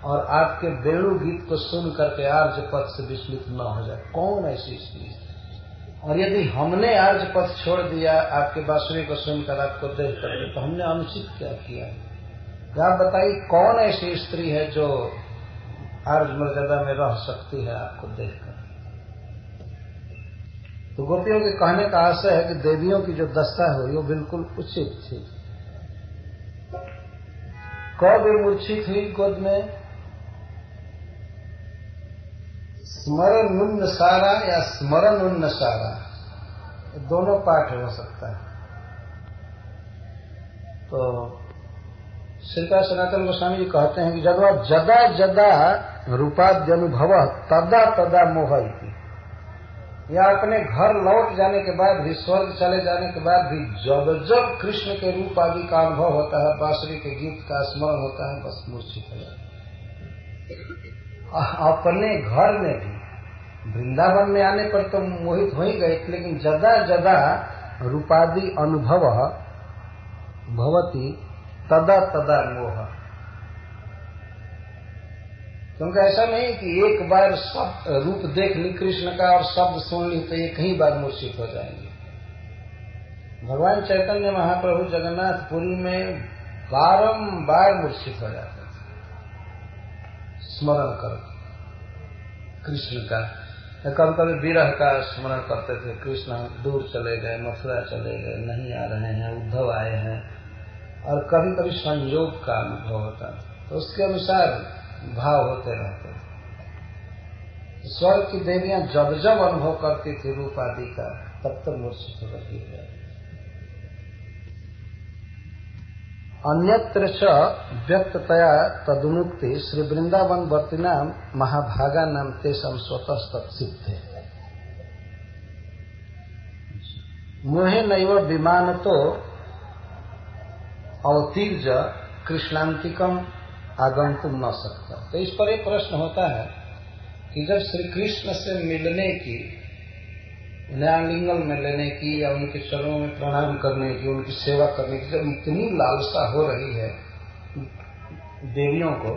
Speaker 2: और आपके वेणु गीत को सुन करके आर्य पथ से विचलित न हो जाए। कौन ऐसी स्त्री है? और यदि हमने आर्य पथ छोड़ दिया आपके बांसुरी को सुनकर, आपको देख करके, तो हमने अनुचित क्या किया? आप बताइए कौन ऐसी स्त्री है जो आर्य मर्यादा में रह सकती है आपको देखकर? तो गोपियों के कहने का आशय है कि देवियों की जो दशा हुई वो बिल्कुल उचित थी। कब मूर्छित हुई गोद में? स्मरण उन्न सारा या स्मरण उन्न सारा, दोनों पाठ हो सकता है। तो श्रीपाद सनातन गोस्वामी जी कहते हैं कि जदा जदा रूपाद्यनुभव तदा तदा मोह, या अपने घर लौट जाने के बाद भी, स्वर्ग चले जाने के बाद भी जब जब कृष्ण के रूप आदि का अनुभव होता है, बांसुरी के गीत का स्मरण होता है, बस मूर्छित हो जाता है। अपने घर में भी, वृंदावन में आने पर तो मोहित हो ही गए, लेकिन जदा जदा रूपादि अनुभव भवति तदा तदा मोह। क्योंकि ऐसा नहीं कि एक बार सब रूप देख ली कृष्ण का और शब्द सुन ली तो एक ही बार मूर्छित हो जाएंगे। भगवान चैतन्य महाप्रभु जगन्नाथपुरी में बारंबार मूर्छित हो जाते थे स्मरण कर कृष्ण का। कभी कभी विरह का स्मरण करते थे, कृष्ण दूर चले गए, मथुरा चले गए, नहीं आ रहे हैं, उद्धव आए हैं। और कभी कभी संयोग का अनुभव होता, तो उसके अनुसार भाव होते रहते। स्वर्ग की देवियां जब जब अनुभव करती थी रूप आदि का, तब तक मूर्छित हो रही है। अन्यत्र च व्यक्ततया तदुमुक्ति श्री वृंदावन वर्तिनाम महाभागा नाम तेषां स्वतः तत्सिद्धे। मोहे नैव विमानतो अवतीर्ज कृष्णांतिकम आगंतुम न सकता। तो इस पर एक प्रश्न होता है कि जब श्री कृष्ण से मिलने की, आलिंगन में लेने की या उनके चरणों में प्रणाम करने की, उनकी सेवा करने की जब इतनी लालसा हो रही है देवियों को,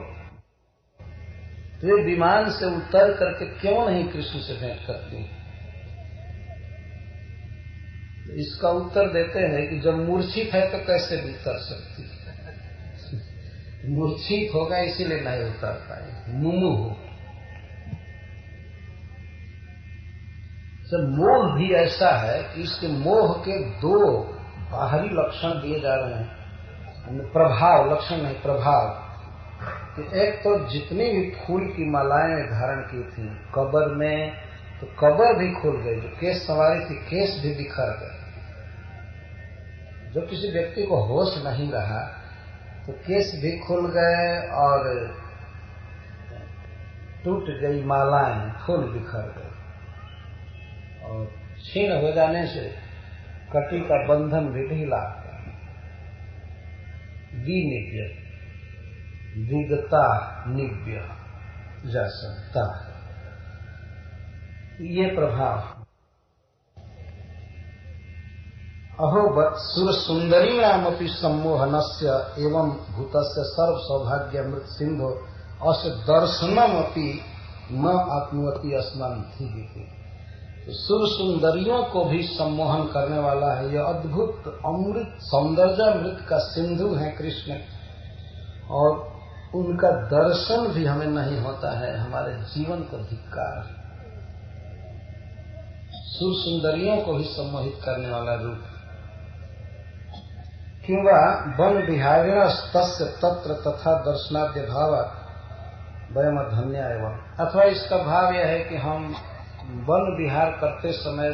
Speaker 2: तो वे विमान से उतर करके क्यों नहीं कृष्ण से भेंट करती? इसका उत्तर देते हैं कि जब मूर्छित है तो कैसे भी उतर सकती है। मूर्छित होगा इसीलिए नहीं उतर पाए, मुमुहु। मोह भी ऐसा है कि इसके मोह के दो बाहरी लक्षण दिए जा रहे हैं। प्रभाव, लक्षण नहीं, प्रभाव। कि एक तो जितनी भी फूल की मालाएं धारण की थी कबर में, तो कबर भी खुल गई। जो केस सवारी थी, केस भी बिखर गए। जब किसी व्यक्ति को होश नहीं रहा तो केस भी खुल गए और टूट गई मालाएं, फूल बिखर गए। और छीन हो जाने से कटी का बंधन भी ढीला। विनिव्य, विगता निव्य जा सकता है। ये प्रभाव। अहोबत सुर सुंदरी नाम अपनी सम्मोहनस्य एवं भूतस्य सर्व सौभाग्य मृत सिंधु अस्य दर्शनम अपनी न आत्मवती अस्मान थी। तो सुर सुंदरियों को भी सम्मोहन करने वाला है। यह अद्भुत अमृत सौंदर्यामृत का सिंधु है कृष्ण, और उनका दर्शन भी हमें नहीं होता है। हमारे जीवन को धिक्कार। सुर सुंदरियों को भी सम्मोहित करने वाला रूप। किंवा वन विहारिण तस्य तत्र तथा दर्शनाद्य भाव वयम धन्य एवं। अथवा इसका भाव यह है कि हम वन विहार करते समय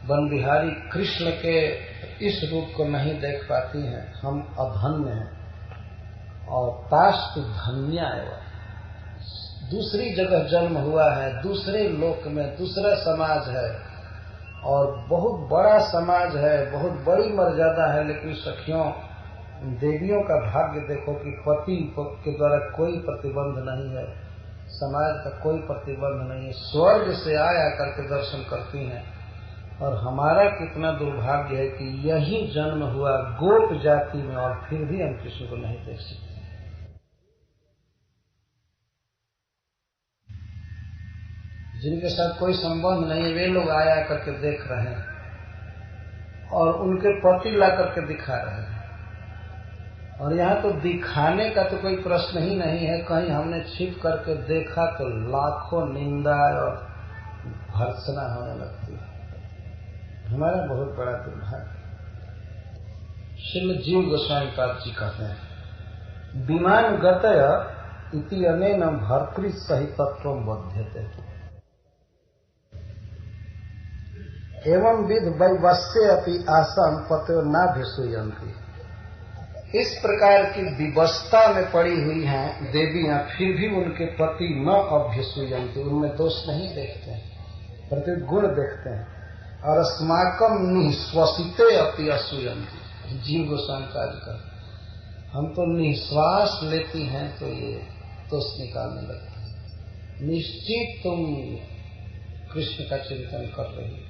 Speaker 2: वन विहारी कृष्ण के इस रूप को नहीं देख पाती हैं, हम अधन्य हैं। और तास्तु धन्य एवं, दूसरी जगह जन्म हुआ है, दूसरे लोक में दूसरा समाज है और बहुत बड़ा समाज है, बहुत बड़ी मर्यादा है। लेकिन सखियों, देवियों का भाग्य देखो कि पति के द्वारा कोई प्रतिबंध नहीं है, समाज का कोई प्रतिबंध नहीं है, स्वर्ग से आया करके दर्शन करती हैं। और हमारा कितना दुर्भाग्य है कि यही जन्म हुआ गोप जाति में और फिर भी हम कृष्ण को नहीं देख सकते। जिनके साथ कोई संबंध नहीं है वे लोग आया करके देख रहे हैं और उनके पति ला करके दिखा रहे हैं। और यहाँ तो दिखाने का तो कोई प्रश्न ही नहीं है। कहीं हमने छिप करके देखा तो लाखों निंदा और भर्त्सना होने लगती है। हमारा बहुत बड़ा दुर्भाग्य। श्रील जीव गोस्वामी पाद जी कहते हैं, विमान गतय इति अनेन भर्तृ सहितत्व बोध्यते एवं विध वैवस्ते अपि आसम पतो न भिषुयन्ति। इस प्रकार की विवस्था में पड़ी हुई हैं देवियां, फिर भी उनके पति न अभ्युयन्ति, उनमें दोष नहीं देखते हैं, प्रत्युत गुण देखते हैं। और अस्माकम निःश्वसिते अपि असूयन्ति। जीव गोस्वामी पाद का, हम तो निश्वास लेती हैं तो ये दोष निकालने लगते हैं। निश्चित तुम कृष्ण का चिंतन कर रही हो,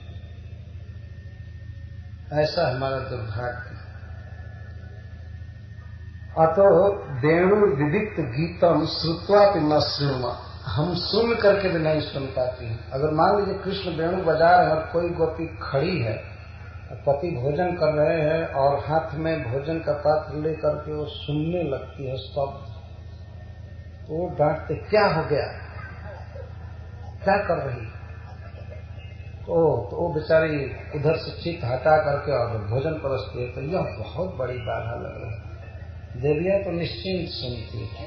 Speaker 2: ऐसा हमारा दुर्भाग्य। अतो वेणु विदिक्त गीतम श्रुत्वा न श्रृणुमा, हम सुन करके भी नहीं सुन पाती हैं। अगर मान लीजिए कृष्ण वेणु बजा रहे हैं और कोई गोपी खड़ी है, पति भोजन कर रहे हैं और हाथ में भोजन का पात्र लेकर के वो सुनने लगती है स्तब्ध, तो वो डांटते, क्या हो गया, क्या कर रही? तो वो बेचारी उधर से चित हटा करके और भोजन परसती है। तो यह बहुत बड़ी बाधा लग रही है। देवियां तो निश्चिंत सुनती है,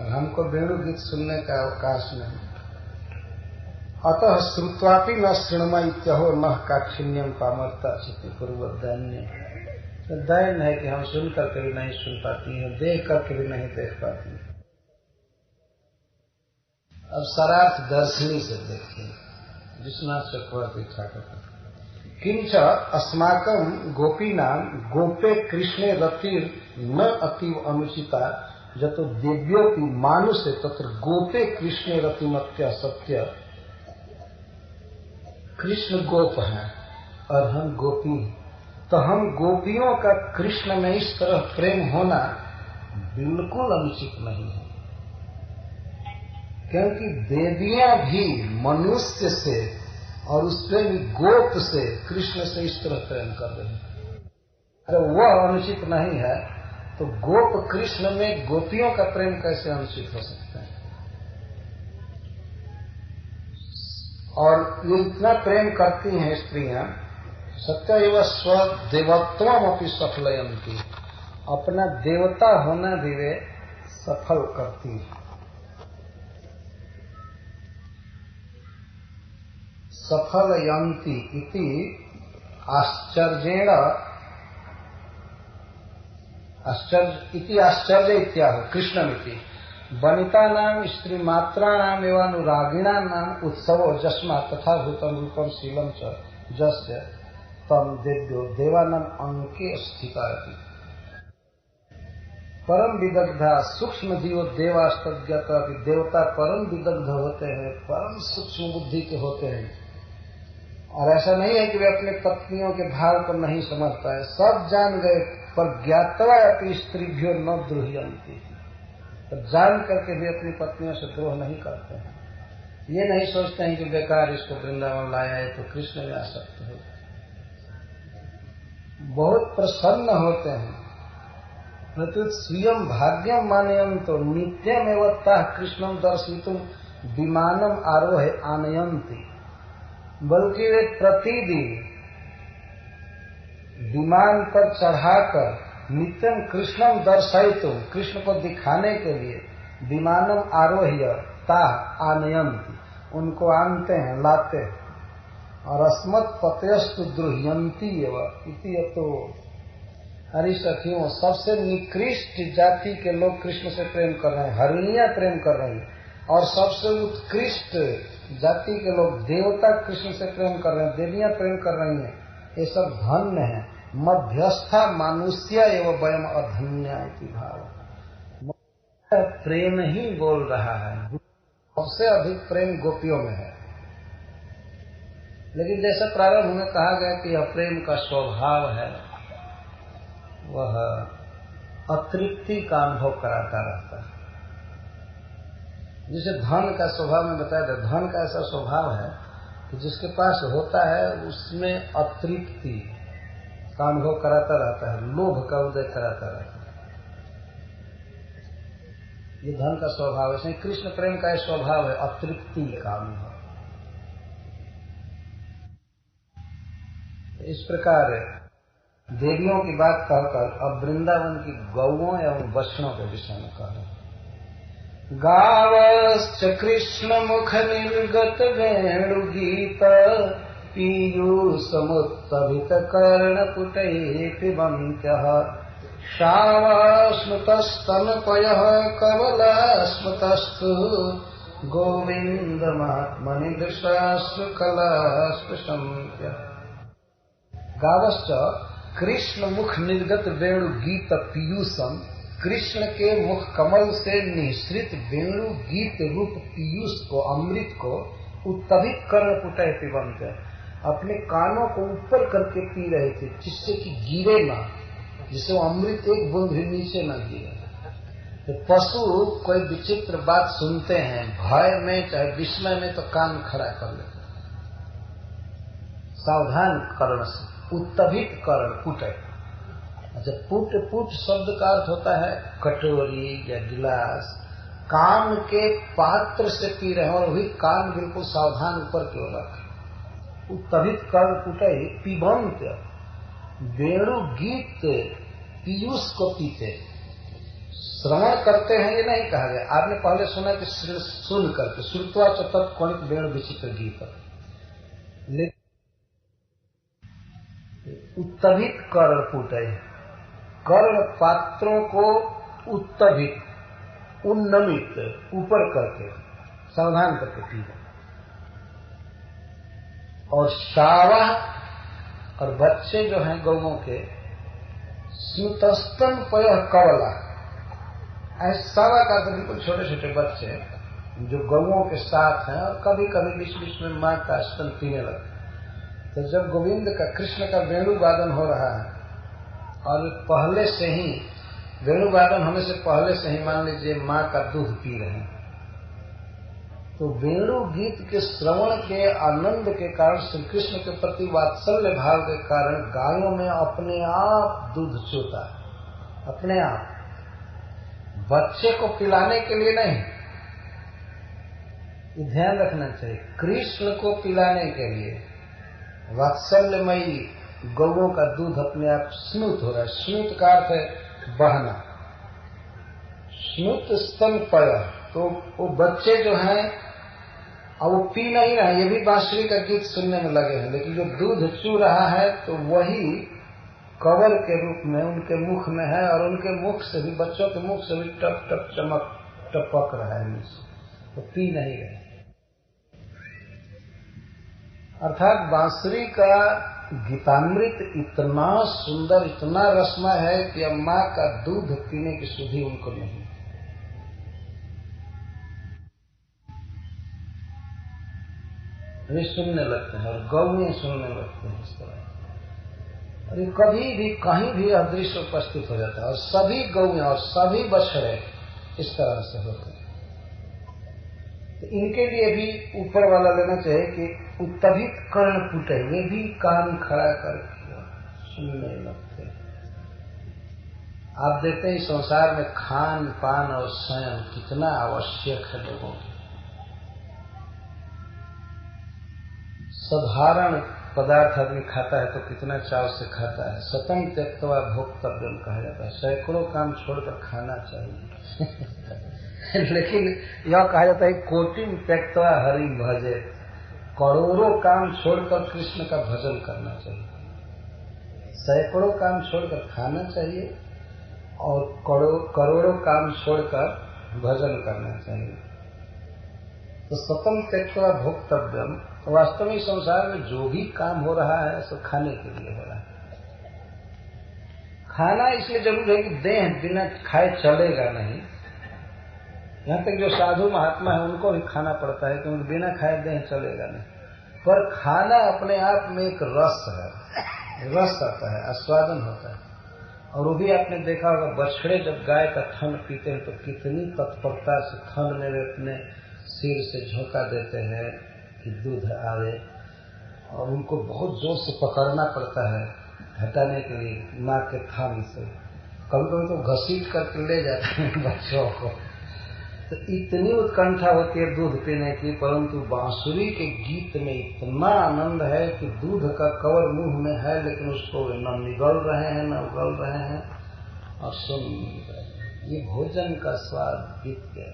Speaker 2: हमको वेणु गीत सुनने का अवकाश नहीं। अतः श्रुत्वापि न श्रृणुमा इत्यहो न काठिन्यम पामरता चित्त पूर्व दैन्य। तो दैन है कि हम सुन करके भी नहीं सुन पाती हैं, देख करके भी नहीं देख पाती हैं। अब शरार्थ दर्शनी से देखिए, विश्वनाथ चक्रवर्ती ठाकुर। किंच अस्माकं गोपीनां गोपे कृष्णे रतिर न अतीव अनुचिता जतो देव्योपि मानुषे तत्र गोपे कृष्णे रतिमत्या सत्य। कृष्ण गोप हैं और हम गोपी हैं, तो हम गोपियों का कृष्ण में इस तरह प्रेम होना बिल्कुल अनुचित नहीं है, क्योंकि देवियां भी मनुष्य से और उसमें भी गोप से कृष्ण से इस तरह प्रेम कर रही हैं। अगर वह अनुचित नहीं है तो गोप कृष्ण में गोपियों का प्रेम कैसे अनुचित हो सकता है? और ये इतना प्रेम करती हैं स्त्रियां, सत्य एवं स्वदेवत्वम अपनी सफलयन्ति, अपना देवता होना भी वे सफल करती हैं। सफलयन्ति इति आश्चर्येण आश्चर्य इत्याह कृष्णमिति वनितानां स्त्रीमात्राणाम् एव अनुरागिणानाम् उत्सवो जस्मा तथा भूतं रूपं शीलं च जस्य तम देव्यो देवानां अंके स्थिता इति। परम विदग्धा सूक्ष्म जीवो देवास्तज्ञता, देवता परम विदग्ध होते हैं, परम सूक्ष्म बुद्धि के होते हैं। और ऐसा नहीं है कि वे अपने पत्नियों के भाव को नहीं समझ पाए, सब जान गए, पर ज्ञातवा अपनी स्त्रीभ्यो न द्रोहियन्ति, तो जान करके भी अपनी पत्नियों से द्रोह नहीं करते हैं। ये नहीं सोचते हैं कि बेकार इसको वृंदावन लाया है तो कृष्ण में आसक्त हो। बहुत प्रसन्न होते हैं, प्रत्युत स्वयं भाग्यम मानयन्तो नित्यमेवत्ता कृष्णम दर्शितुम विमानम आरोहे आनयन्ति, बल्कि वे प्रतिदिन विमान पर चढ़ाकर नित्यम कृष्णम दर्शयितुम, कृष्ण को दिखाने के लिए विमानम आरोह्य ताः आनयन्ति, उनको आनते हैं, लाते हैं। और अस्मत् पतयस्तु द्रुह्यन्ति एव इति यतो। हरि सखियों, सबसे निकृष्ट जाति के लोग कृष्ण से प्रेम कर रहे हैं, हरिणियां प्रेम कर रही हैं, और सबसे उत्कृष्ट जाति के लोग देवता कृष्ण से प्रेम कर रहे हैं, देवियां प्रेम कर रही हैं, ये सब धन्य है। मध्यस्था मानुष्य एवं वयम अधन्य इति भाव। प्रेम ही बोल रहा है, सबसे अधिक प्रेम गोपियों में है। लेकिन जैसे प्रारंभ में कहा गया कि यह प्रेम का स्वभाव है, वह अतृप्ति का अनुभव कराता रहता है। जिसे धन का स्वभाव में बताया था, धन का ऐसा स्वभाव है कि जिसके पास होता है उसमें अतृप्ति का अनुभव कराता रहता है, लोभ का उदय कराता रहता है। ये धन का स्वभाव है। कृष्ण प्रेम का स्वभाव है अतृप्ति का अनुभव। इस प्रकार देवियों की बात कहकर अब वृंदावन की गौओं एवं वैष्णव के विषय में कह रहे हैं। गावश्च कृष्ण मुख निर्गत वेणुगीत पीयूषमुत्तभित कर्णपुटैः पिबन्त्यः श्रावस्मृतस्तनपयः कमलास्मृतस्तु गोविन्दमात्मनि दृशाश्रुकलास्पृशन्त्यः। गावश्च कृष्ण मुख निर्गत वेणु गीत पीयूषम, कृष्ण के मुख कमल से निःसृत वेणु गीत रूप पीयूष को, अमृत को उत्तभित कर्णपुटैः पिबन्त्यः, अपने कानों को ऊपर करके पी रहे थे, जिससे कि गिरे ना, जिससे वो अमृत एक बूंद भी नीचे न गिरे। तो पशु कोई विचित्र बात सुनते हैं, भय में चाहे विस्मय में, तो कान खड़ा कर लेते, सावधान कर्ण से। उत्तभित कर्ण पुटैः, अच्छा पुट शब्द का अर्थ होता है कटोरी या गिलास। कान के पात्र से पी रहे हैं और वही कान बिल्कुल सावधान ऊपर की ओर रखे। उत्तभित कर्ण पुटैः पिबन्त्यः, वेणु गीत पीयूष को पीते, श्रवण करते हैं ये नहीं कहा गया। आपने पहले सुना कि सुन करके, श्रुत्वा च तत्क्षणिक वेणु विचित्र गीत। उत्तभित कर्ण पुटैः, कर्ण पात्रों को उत्तभित, उन्नमित, ऊपर करके, सावधान करके पीना। और शावा और बच्चे जो हैं गौओं के, स्मृतस्तन पयः कमला, ऐसा का तो बिल्कुल छोटे छोटे बच्चे जो गौओं के साथ हैं और कभी कभी बीच बीच में मां का स्तन पीने लगते। तो जब गोविंद का, कृष्ण का वेणुवादन हो रहा है और पहले से ही, वेणुवादन होने से पहले से ही मान लीजिए मां का दूध पी रहे हैं, तो वेणु गीत के श्रवण के आनंद के कारण, श्री कृष्ण के प्रति वात्सल्य भाव के कारण गायों में अपने आप दूध चूता है, अपने आप, बच्चे को पिलाने के लिए नहीं। ये ध्यान रखना चाहिए, कृष्ण को पिलाने के लिए वात्सल्यमयी गौओं का दूध अपने आप स्मृत हो रहा है। स्मृत का अर्थ है बहना, स्मृत स्तन पयः, तो वो बच्चे जो हैं अब वो पी नहीं रहे, ये भी बांसुरी का गीत सुनने में लगे हैं, लेकिन जो दूध चू रहा है तो वही कवर के रूप में उनके मुख में है, और उनके मुख से भी, बच्चों के मुख से भी टप टप चमक टपक रहा है नीचे, तो पी नहीं रहे। अर्थात बांसुरी का गीतामृत इतना सुंदर, इतना रसमय है कि अब मां का दूध पीने की सुधि उनको नहीं। वे सुनने लगते हैं और गौएं सुनने लगते हैं इस तरह। और ये कभी भी कहीं भी अदृश्य उपस्थित हो जाता है, और सभी गौएं और सभी बछड़े इस तरह से होते हैं। तो इनके लिए भी ऊपर वाला लेना चाहिए कि उत्तभित कर्ण पुटैः, वे भी कान खड़ा करके सुनने लगते हैं। आप देखते हैं संसार में खान पान और शयन कितना आवश्यक है लोगों के। साधारण पदार्थ आदमी खाता है तो कितना चाव से खाता है। शतं त्यक्त्वा भोक्तव्यम कहा जाता है, सैकड़ों काम छोड़कर खाना चाहिए। लेकिन यह कहा जाता है कोटिम त्यक्त्वा हरि भजे, करोड़ों काम छोड़कर कृष्ण का भजन करना चाहिए। सैकड़ों काम छोड़कर खाना चाहिए और करोड़ों काम छोड़कर भजन करना चाहिए। तो सतम त्यक्त्वा भोक्तव्यम, तो वास्तव में संसार में जो भी काम हो रहा है सब खाने के लिए हो रहा है। खाना इसलिए जरूर है कि देह बिना खाए चलेगा नहीं। यहाँ तक जो साधु महात्मा है उनको भी खाना पड़ता है, क्योंकि बिना खाए देह चलेगा नहीं। पर खाना अपने आप में एक रस है, रस आता है, आस्वादन होता है। और वो भी आपने देखा होगा, बछड़े जब गाय का थन पीते हैं तो कितनी तत्परता से थन में वे अपने सिर से झोंका देते हैं कि दूध आवे, और उनको बहुत जोर से पकड़ना पड़ता है हटाने के लिए माँ के थन से। कभी कभी तो घसीट करके ले जाते हैं बच्चों को। तो इतनी उत्कंठा होती है दूध पीने की, परंतु बांसुरी के गीत में इतना आनंद है कि दूध का कवर मुंह में है, लेकिन उसको न निगल रहे हैं न उगल रहे हैं और सुन रहे हैं। ये भोजन का स्वाद गीत के,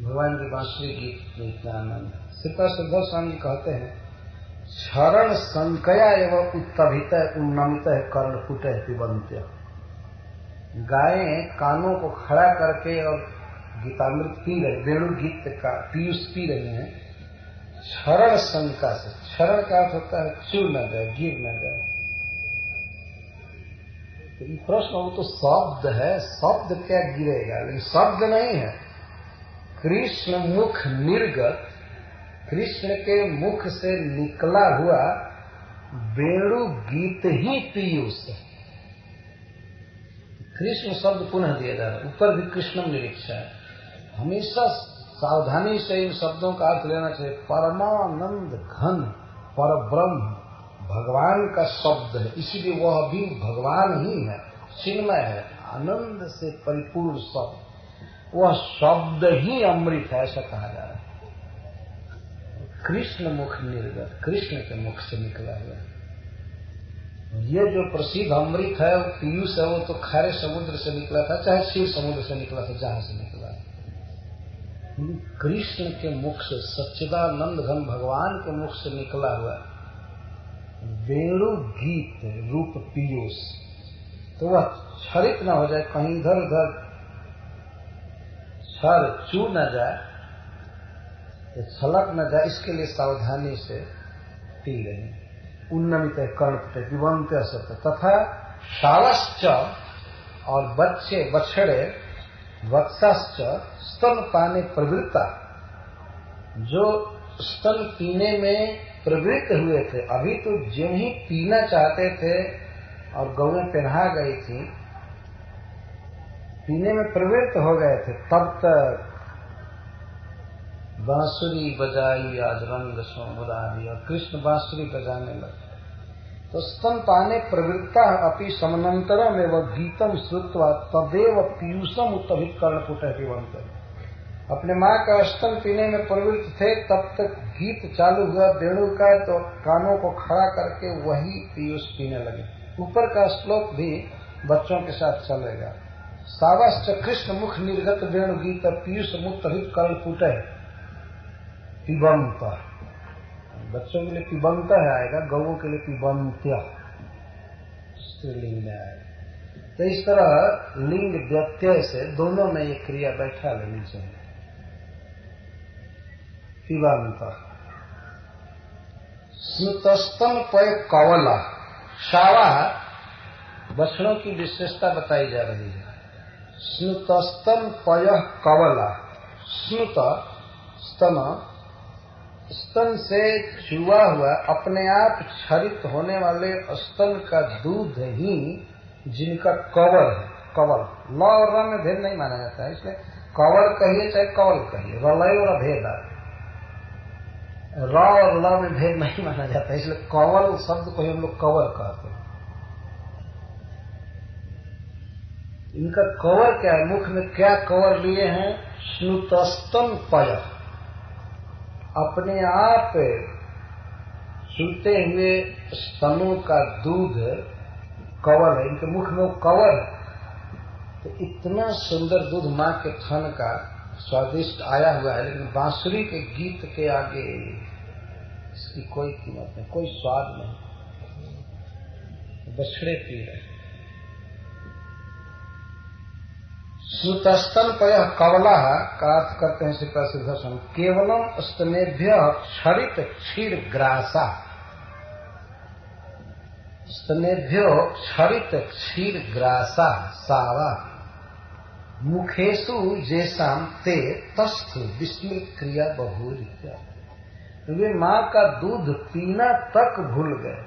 Speaker 2: भगवान की बांसुरी गीत में इतना आनंद है। श्रीपाद श्रीधर स्वामी जी कहते हैं, क्षरण संकया एवं उत्तभित उन्नमित कर्णपुट पिबंत्य। गायें कानों को खड़ा करके और गीतामृत पी रहे, वेणु गीत का पीयूष पी रही हैं क्षरण शंका से। क्षरण का अर्थ होता है चूर न जाए, गिर न जाए। तो ये प्रश्न, वो तो शब्द है, शब्द क्या गिरेगा, लेकिन शब्द नहीं है। कृष्ण मुख निर्गत, कृष्ण के मुख से निकला हुआ वेणु गीत ही पीयूष है। कृष्ण शब्द पुनः दिया जा रहा है, ऊपर भी कृष्णम निरीक्षा है। हमेशा सावधानी से इन शब्दों का अर्थ लेना चाहिए। परमानंद घन परब्रह्म भगवान का शब्द है, इसीलिए वह भी भगवान ही है, चिन्मय है, आनंद से परिपूर्ण शब्द। वह शब्द ही अमृत है, ऐसा कहा जा रहा है। कृष्ण मुख निर्गत, कृष्ण के मुख से निकला हुआ है। ये जो प्रसिद्ध अमृत है, वो पीयूष है, वो तो खारे समुद्र से निकला था, चाहे क्षीर समुद्र से निकला था, जहां से निकला। कृष्ण के मुख से, सच्चिदानंद घन भगवान के मुख से निकला हुआ वेणु गीत रूप पीयूष, तो वह क्षरित न हो जाए, कहीं इधर उधर क्षर चू न जाए, छलक न जाए, इसके लिए सावधानी से पी रहे। उन्नमित कर्णपुट पिबंत असत तथा शावश्च, और बच्चे बछड़े वत्सश्च स्तन पाने प्रवृत्ता, जो स्तन पीने में प्रवृत्त हुए थे, अभी तो जिन ही पीना चाहते थे और गौएं पहना गई थी, पीने में प्रवृत्त हो गए थे, तब तक बांसुरी बजाई आज रंग सो मुरारी, और कृष्ण बांसुरी बजाने लगे। तो स्तन पाने प्रवृत्ता अपि समनंतरम एवं गीतम श्रुत्वा तदेव पीयूषम उत्तभित कर्णपुट पिबंत। अपने माँ का स्तन पीने में प्रवृत्त थे, तब तक गीत चालू हुआ वेणु का, तो कानों को खड़ा करके वही पीयूष पीने लगे। ऊपर का श्लोक भी बच्चों के साथ चलेगा। सावश्च कृष्ण मुख निर्गत वेणु गीत पीयूष उत्तभित कर्णपुट पिबंत। बच्चों के लिए पिबंत है आएगा, गौओं के लिए पिबंत्य स्त्रीलिंग में आएगा। तो इस तरह लिंग व्यत्यय से दोनों में ये क्रिया बैठा लेनी चाहिए। पिबंत। स्नुतस्तन पय कवला, शावा बछड़ों की विशेषता बताई जा रही है। स्नुतस्तन पय कवला, स्नुत स्तन, स्तन से चुआ हुआ अपने आप क्षरित होने वाले स्तन का दूध ही जिनका कवल है। कवल ल और र में भेद नहीं माना जाता है, इसलिए कवल कहिए चाहे कवल कहिए, रलय और भेद, र और ल में भेद नहीं माना जाता है, इसलिए कवल शब्द को ही हम लोग कवर कहते हैं। इनका कवर क्या है, मुख में क्या कवर लिए हैं? स्नुतस्तन पय, अपने आप चूते हुए स्तनों का दूध कवर है, इनके मुख में वो कवर है। तो इतना सुंदर दूध माँ के थन का स्वादिष्ट आया हुआ है, लेकिन बांसुरी के गीत के आगे इसकी कोई कीमत नहीं, कोई स्वाद नहीं। बछड़े पी रहे, श्रुतस्तन पय कवला का अर्थ करते हैं श्री सिद्धर्शन केवलम स्तनेभ्य क्षरित क्षीर ग्रासा, स्तनेभ्यो क्षरित क्षीर ग्रासा सावा मुखेशु जैसाम ते तस्थ विस्मृत क्रिया बहुल। वे माँ का दूध पीना तक भूल गए,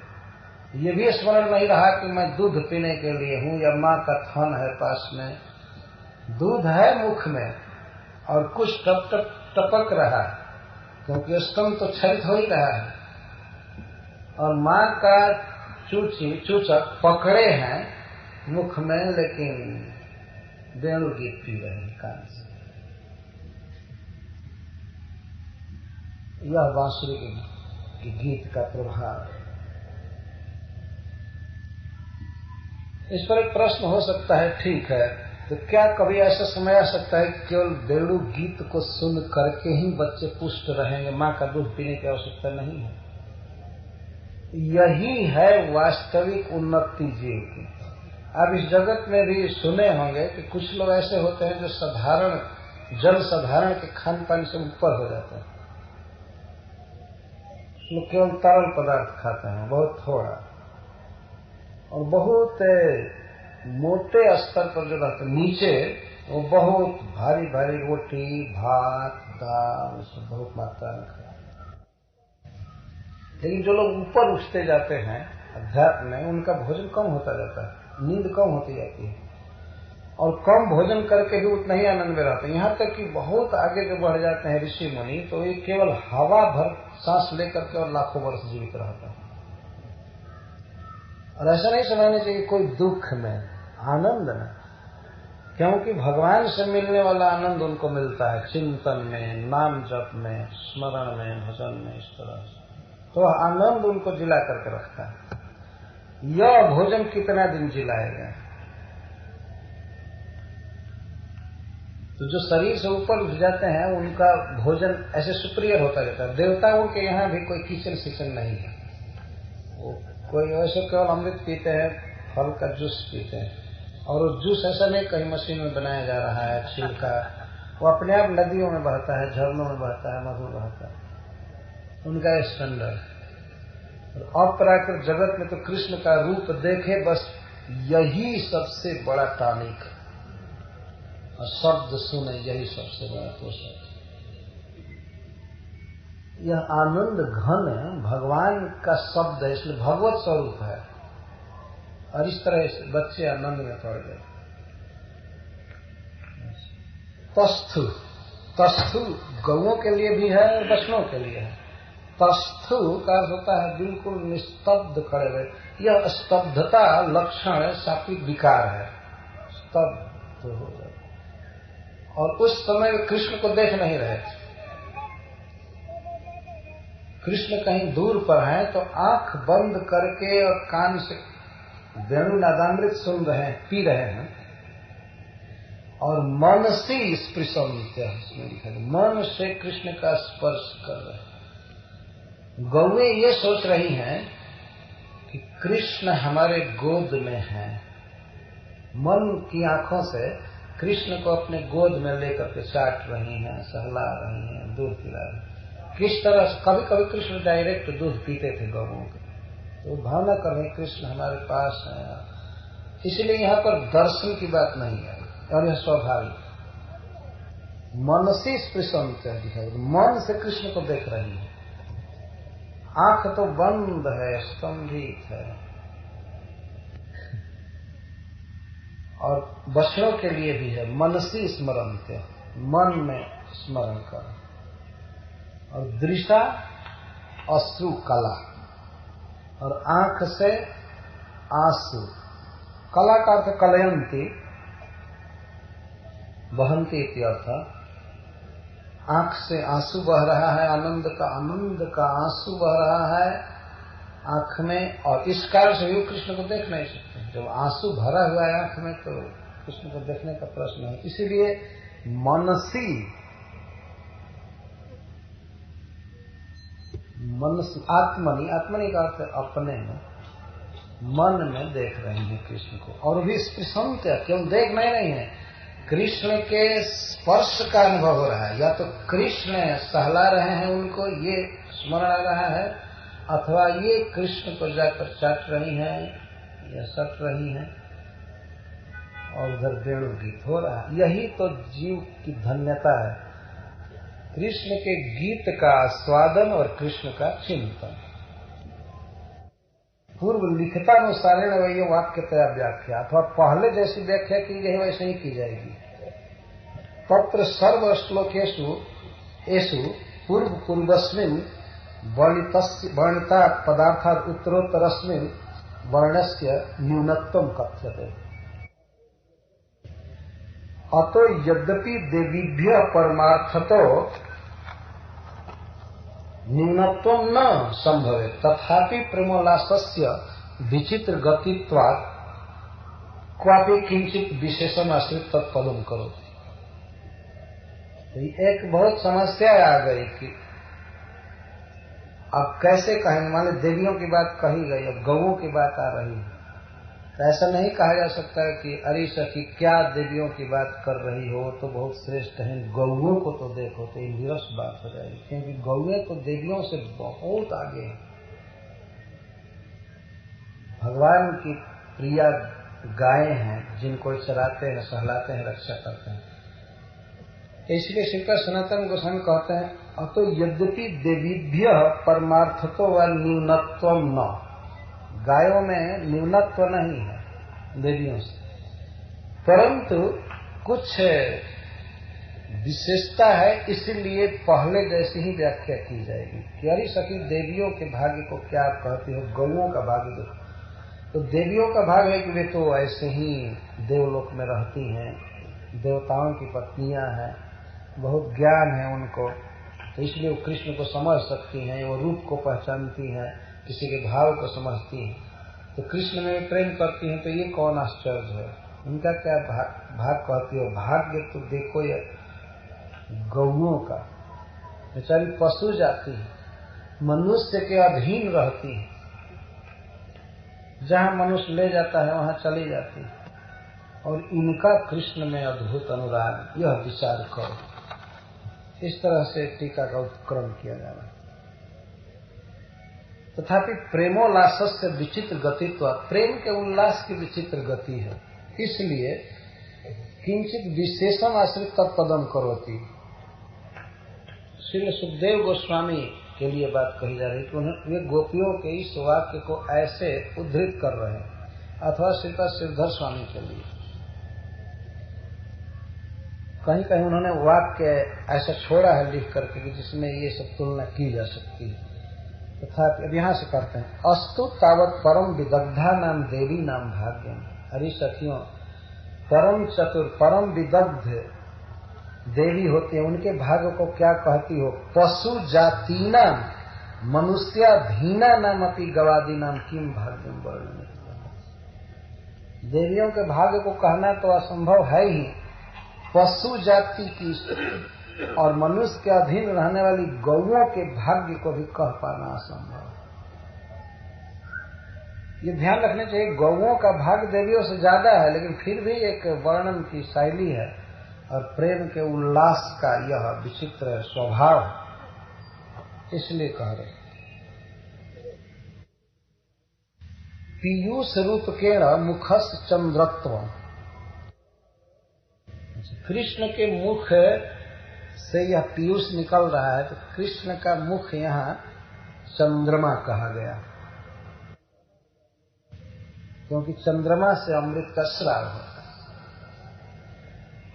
Speaker 2: ये भी स्मरण नहीं रहा कि मैं दूध पीने के लिए हूँ या माँ का थन है पास में, दूध है मुख में और कुछ टप टप टपक रहा है क्योंकि स्तन तो क्षरित हो ही रहा है और माँ का चूचक पकड़े हैं मुख में, लेकिन वेणु गीत पी रहे हैं कान से। यह बांसुरी के गीत का प्रभाव। इस पर एक प्रश्न हो सकता है, ठीक है, तो क्या कभी ऐसा समय आ सकता है कि केवल वेणु गीत को सुन करके ही बच्चे पुष्ट रहेंगे, माँ का दूध पीने की आवश्यकता नहीं है? यही है वास्तविक उन्नति जीव की। अब इस जगत में भी सुने होंगे कि कुछ लोग ऐसे होते हैं जो साधारण जल साधारण के खान पान से ऊपर हो जाते हैं, लोग केवल तरल पदार्थ खाते हैं बहुत थोड़ा, और बहुत मोटे स्तर पर जो रहते नीचे वो बहुत भारी भारी रोटी भात दाल सब बहुत मात्रा में खाते। लेकिन जो लोग ऊपर उठते जाते हैं अध्यात्म में, उनका भोजन कम होता जाता है, नींद कम होती जाती है और कम भोजन करके भी उतना ही आनंद में रहते हैं। यहाँ तक कि बहुत आगे जो बढ़ जाते हैं ऋषि मुनि, तो ये केवल हवा भर सांस लेकर के और लाखों वर्ष जीवित रहता है। और ऐसा नहीं समझना चाहिए कोई दुख में, आनंद में, क्योंकि भगवान से मिलने वाला आनंद उनको मिलता है चिंतन में, नाम जप में, स्मरण में, भजन में, इस तरह से, तो आनंद उनको जिला करके रखता है। यह भोजन कितना दिन जिलाएगा? तो जो शरीर से ऊपर उठ जाते हैं उनका भोजन ऐसे सुप्रियर होता जाता है। देवताओं के यहाँ भी कोई किचन सिचन नहीं है, वो कोई ऐसे केवल अमृत पीते हैं, फल का जूस पीते हैं, और वो जूस ऐसा नहीं कहीं मशीन में बनाया जा रहा है छिड़का, वो अपने आप नदियों में बहता है, झरनों में बहता है, मधु बहता है, उनका स्टैंडर्ड। और अपराकृत जगत में तो कृष्ण का रूप देखे बस यही सबसे बड़ा टॉनिक, और शब्द सुने यही सबसे बड़ा पोषक। यह आनंद घन भगवान का शब्द है, इसलिए भगवत स्वरूप है, और इस तरह से बच्चे आनंद में पड़ गए। तस्थु, तस्थु गौओं के लिए भी है और बछड़ों के लिए है। तस्थु का अर्थ होता है बिल्कुल निस्तब्ध खड़े हुए। यह स्तब्धता लक्षण सात्विक विकार है, स्तब्ध हो जाए। और उस समय कृष्ण को देख नहीं रहे थे, कृष्ण कहीं दूर पर हैं, तो आंख बंद करके और कान से वेणु नादामृत सुन रहे हैं, पी रहे हैं, और मन से स्पृशम इसमें लिखा है, मन से कृष्ण का स्पर्श कर रहे हैं। गौएं ये सोच रही हैं कि कृष्ण हमारे गोद में हैं, मन की आंखों से कृष्ण को अपने गोद में लेकर के चाट रही हैं, सहला रही हैं, दूध पिला रही हैं। किस तरह से कभी कभी कृष्ण डायरेक्ट दूध पीते थे गौओं के, तो भावना कर रहे कृष्ण हमारे पास है, इसलिए यहाँ पर दर्शन की बात नहीं है, और यह स्वाभाविक मनसी स्पृशम क्या दिखाई, मन से कृष्ण को देख रही है, आंख तो बंद है, स्तंभित है। और बछड़ों के लिए भी है मनसी स्मरण के, मन में स्मरण कर, और दृष्टा अश्रु कला, और आंख से आंसू, कला का अर्थ कलयंती, बहंती इत्यर्थ, आंख से आंसू बह रहा है, आनंद का आंसू बह रहा है आंख में, और इस कारण से भी कृष्ण को देख नहीं सकते। जब आंसू भरा हुआ है आंख में तो कृष्ण को देखने का प्रश्न है। इसीलिए मनसी, आत्मनि का अर्थ अपने में, मन में देख रहे हैं कृष्ण को, और भी स्पृशंत, केवल देखना ही नहीं है, कृष्ण के स्पर्श का अनुभव हो रहा है, या तो कृष्ण सहला रहे हैं उनको, ये स्मरण आ रहा है, अथवा ये कृष्ण को जाकर चाट रही हैं या सट रही हैं और उधर वेणु गीत हो रहा है। यही तो जीव की धन्यता है, कृष्ण के गीत का आस्वादन और कृष्ण का चिंतन। पूर्व लिखितानुसारेण वही वाक्यतया व्याख्या, अथवा पहले जैसी व्याख्या की गई वैसे ही की जाएगी। तत्र सर्व श्लोकेषु एषु पूर्व पूर्वस्मिन् वर्णिता पदार्थात् उत्तरोत्तरस्मिन् वर्णस्य न्यूनत्वं कथ्यते। अतो यद्यपि देवीभ्यः परमार्थतो न्यूनत्वं न संभवेत् तथापि प्रेमोल्लासस्य विचित्र गतित्वात् क्वापि किंचित विशेषण आश्रित तत्पदम करो। एक बहुत समस्या आ गई कि अब कैसे कहेंगे, मान लो देवियों की बात कही गई, अब गौओं की बात आ रही है, तो ऐसा नहीं कहा जा सकता है कि अरे सखी क्या देवियों की बात कर रही हो, तो बहुत श्रेष्ठ है, गौओं को तो देखो, तो ये निरस बात हो जाएगी, क्योंकि गौएं तो देवियों से बहुत आगे हैं। भगवान की प्रिया गायें हैं जिनको चराते हैं, सहलाते हैं, रक्षा करते हैं। इसलिए श्रीकर सनातन गोस्वामी कहते हैं अतो यद्यपि देवीभ्य परमार्थतो व न्यूनत्वम न, गायों में न्यूनत्व नहीं है देवियों से, परंतु कुछ विशेषता है, इसलिए पहले जैसी ही व्याख्या की जाएगी कि अरे सखी देवियों के भाग्य को क्या कहती हो, गौओं का भाग्य देखो। तो देवियों का भाग है कि वे तो ऐसे ही देवलोक में रहती हैं, देवताओं की पत्नियां हैं, बहुत ज्ञान है उनको, तो इसलिए वो कृष्ण को समझ सकती हैं, वो रूप को पहचानती हैं, किसी के भाव को समझती हैं, तो कृष्ण में प्रेम करती हैं। तो ये कौन आश्चर्य है, उनका क्या भाग कहती हो। भाग्य तो देखो ये गौओं का, बेचारी पशु जाती है, मनुष्य के अधीन रहती है, जहां मनुष्य ले जाता है वहां चली जाती है, और इनका कृष्ण में अद्भुत अनुराग, यह विचार करो। इस तरह से टीका का उपक्रम किया जा रहा है। तथापि प्रेमोल्लासस्य विचित्र गतित्व, प्रेम के उल्लास की विचित्र गति है, इसलिए किंचित विशेषण आश्रित तत्पदम करोति। श्री सुखदेव गोस्वामी के लिए बात कही जा रही कि वे गोपियों के इस वाक्य को ऐसे उद्धृत कर रहे हैं, अथवा श्रीपाद श्रीधर स्वामी के लिए कहीं कहीं उन्होंने वाक्य ऐसा छोड़ा है लिख करके कि जिसमें ये सब तुलना की जा सकती है। तथापि अब यहाँ से करते हैं, अस्तु तावत परम विदग्धा नाम देवी नाम भाग्यम। हरि सखियों, परम चतुर परम विदग्ध देवी होती है, उनके भाग्य को क्या कहती हो। पशु जाति नाम मनुष्याधीना नाम अपनी गवादी नाम किम भाग्यम वर्णन। देवियों के भाग्य को कहना तो असंभव है ही, पशु जाति की और मनुष्य के अधीन रहने वाली गौओं के भाग्य को भी कह पाना असंभव। ये ध्यान रखना चाहिए, गौओं का भाग्य देवियों से ज्यादा है, लेकिन फिर भी एक वर्णन की शैली है और प्रेम के उल्लास का यह विचित्र स्वभाव, इसलिए कह रहे। पीयूष रूप के मुखस चंद्रत्व, कृष्ण के मुख से यह पीयूष निकल रहा है, तो कृष्ण का मुख यहाँ चंद्रमा कहा गया, क्योंकि चंद्रमा से अमृत का स्राव होता है,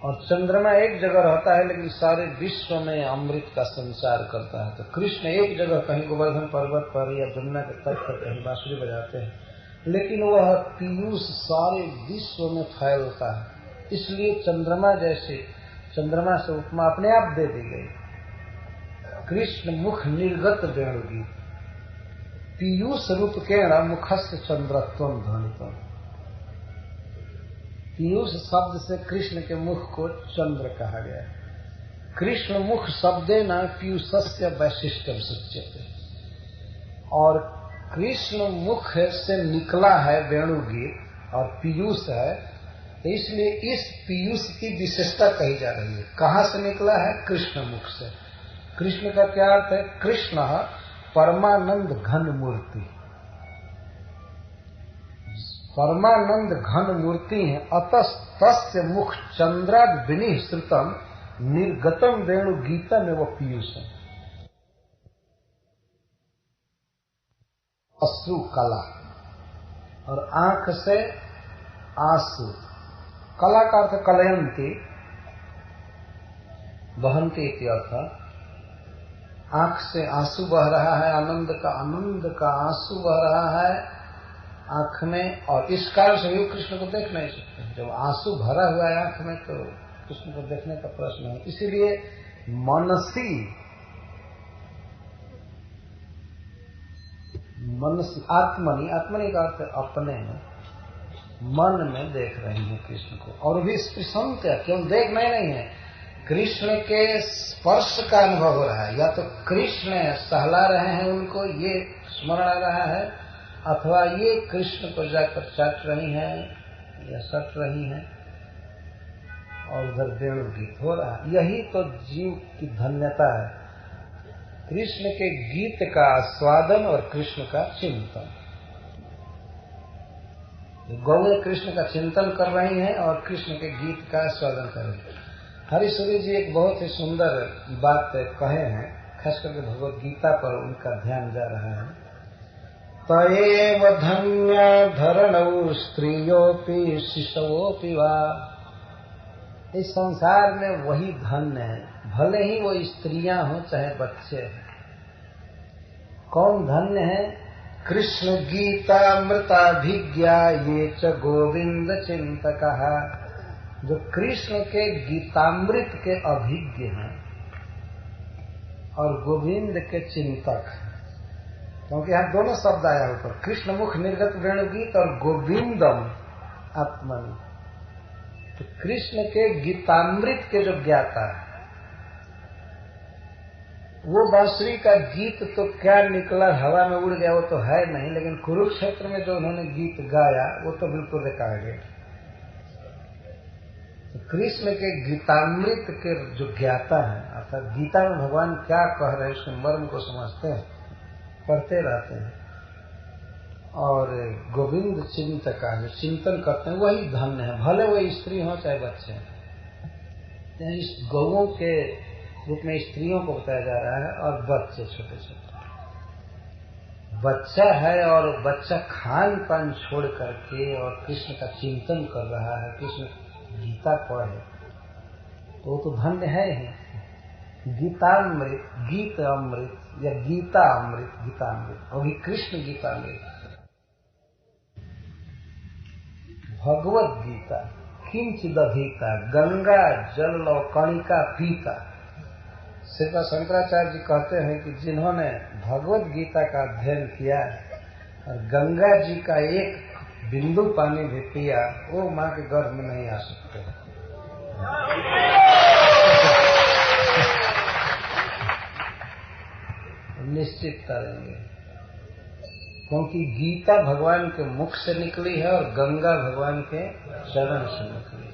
Speaker 2: और चंद्रमा एक जगह रहता है लेकिन सारे विश्व में अमृत का संचार करता है। तो कृष्ण एक जगह कहीं गोवर्धन पर्वत पर या जमुना के तट पर कहीं बांसुरी बजाते हैं, लेकिन वह पीयूष सारे विश्व में फैलता है, इसलिए चंद्रमा जैसे, चंद्रमा से उपमा अपने आप दे दी गई। कृष्ण मुख निर्गत वेणुगी, पीयूष रूप के मुखस्य चंद्रत्वम ध्वनितम। पीयूष शब्द से कृष्ण के मुख को चंद्र कहा गया है। कृष्ण मुख शब्दे न पीयूषस्य वैशिष्ट्यम सूच्यते, और कृष्ण मुख से निकला है वेणुगीत, और पीयूष है तो इसलिए इस पीयूष की विशेषता कही जा रही है। कहाँ से निकला है? कृष्ण मुख से। कृष्ण का क्या अर्थ है? कृष्ण परमानंद घन मूर्ति, परमानंद घन मूर्ति है। अतः तस्य मुख चंद्राद विनिह श्रुतम निर्गतम वेणु गीतम एवं पीयूषम। अश्रु कला और आंख से आंसू, कला का अर्थ कलयंती, बहंती अर्थ। आंख से आंसू बह रहा है, आनंद का आंसू बह रहा है आंख में, और इस कारण से भी कृष्ण को देख नहीं सकते। जब आंसू भरा हुआ है आंख में तो कृष्ण को देखने का प्रश्न है। इसीलिए मनसी आत्मनि का अर्थ अपने मन में देख रहे हैं कृष्ण को, और भी स्पृशंत क्यों देख नहीं है, कृष्ण के स्पर्श का अनुभव हो रहा है। या तो कृष्ण सहला रहे हैं उनको, ये स्मरण आ रहा है, अथवा ये कृष्ण को जाकर चाट रही हैं या सट रही हैं, और उधर वेणु गीत हो रहा है। यही तो जीव की धन्यता है, कृष्ण के गीत का आस्वादन और कृष्ण का चिंतन। गौएं कृष्ण का चिंतन कर रही हैं और कृष्ण के गीत का आस्वादन कर रही हैं। हरिसूरी जी एक बहुत ही सुंदर बात कहे हैं, खास करके भगवत गीता पर उनका ध्यान जा रहा है। तएव धन्या धरणौ स्त्रियोपि शिशवोपि वा। इस संसार में वही धन्य है, भले ही वो स्त्रियां हो चाहे बच्चे हैं। कौन धन्य है? कृष्ण गीतामृताभिज्ञा ये च गोविंद चिंतकः, जो कृष्ण के गीतामृत के अभिज्ञ हैं और गोविंद के चिंतक हैं। क्योंकि यहाँ दोनों शब्द आया ऊपर, कृष्ण मुख निर्गत वेणुगीत और गोविंदम आत्मनि। तो कृष्ण के गीतामृत के जो ज्ञाता है, वो बांसुरी का गीत तो क्या निकला, हवा में उड़ गया, वो तो है नहीं, लेकिन कुरुक्षेत्र में जो उन्होंने गीत गाया वो तो बिल्कुल रिकॉर्ड है। तो कृष्ण के गीतामृत के जो ज्ञाता है, अर्थात गीता में भगवान क्या कह रहे हैं उसके मर्म को समझते हैं, पढ़ते रहते हैं, और गोविंद चिंतक का जो चिंतन करते हैं वही धन्य है, भले वो स्त्री हो चाहे बच्चे हैं। इस गौओं के रूप में स्त्रियों को बताया जा रहा है, और बच्चे छोटे छोटे, बच्चा है और बच्चा खान पान छोड़ करके और कृष्ण का चिंतन कर रहा है, कृष्ण गीता पढ़े, तो वो तो धन्य है ही। गीतामृत, गीत अमृत या गीता अमृत, गीतामृत, और भी कृष्ण गीतामृत। भगवत गीता किंचिदधीता, गंगा जल लो कणिका पीता। श्रीपाद शंकराचार्य जी कहते हैं कि जिन्होंने भगवत गीता का अध्ययन किया और गंगा जी का एक बिंदु पानी भी पिया, वो माँ के गर्भ में नहीं आ सकते। निश्चित करेंगे, क्योंकि गीता भगवान के मुख से निकली है और गंगा भगवान के चरण से निकली।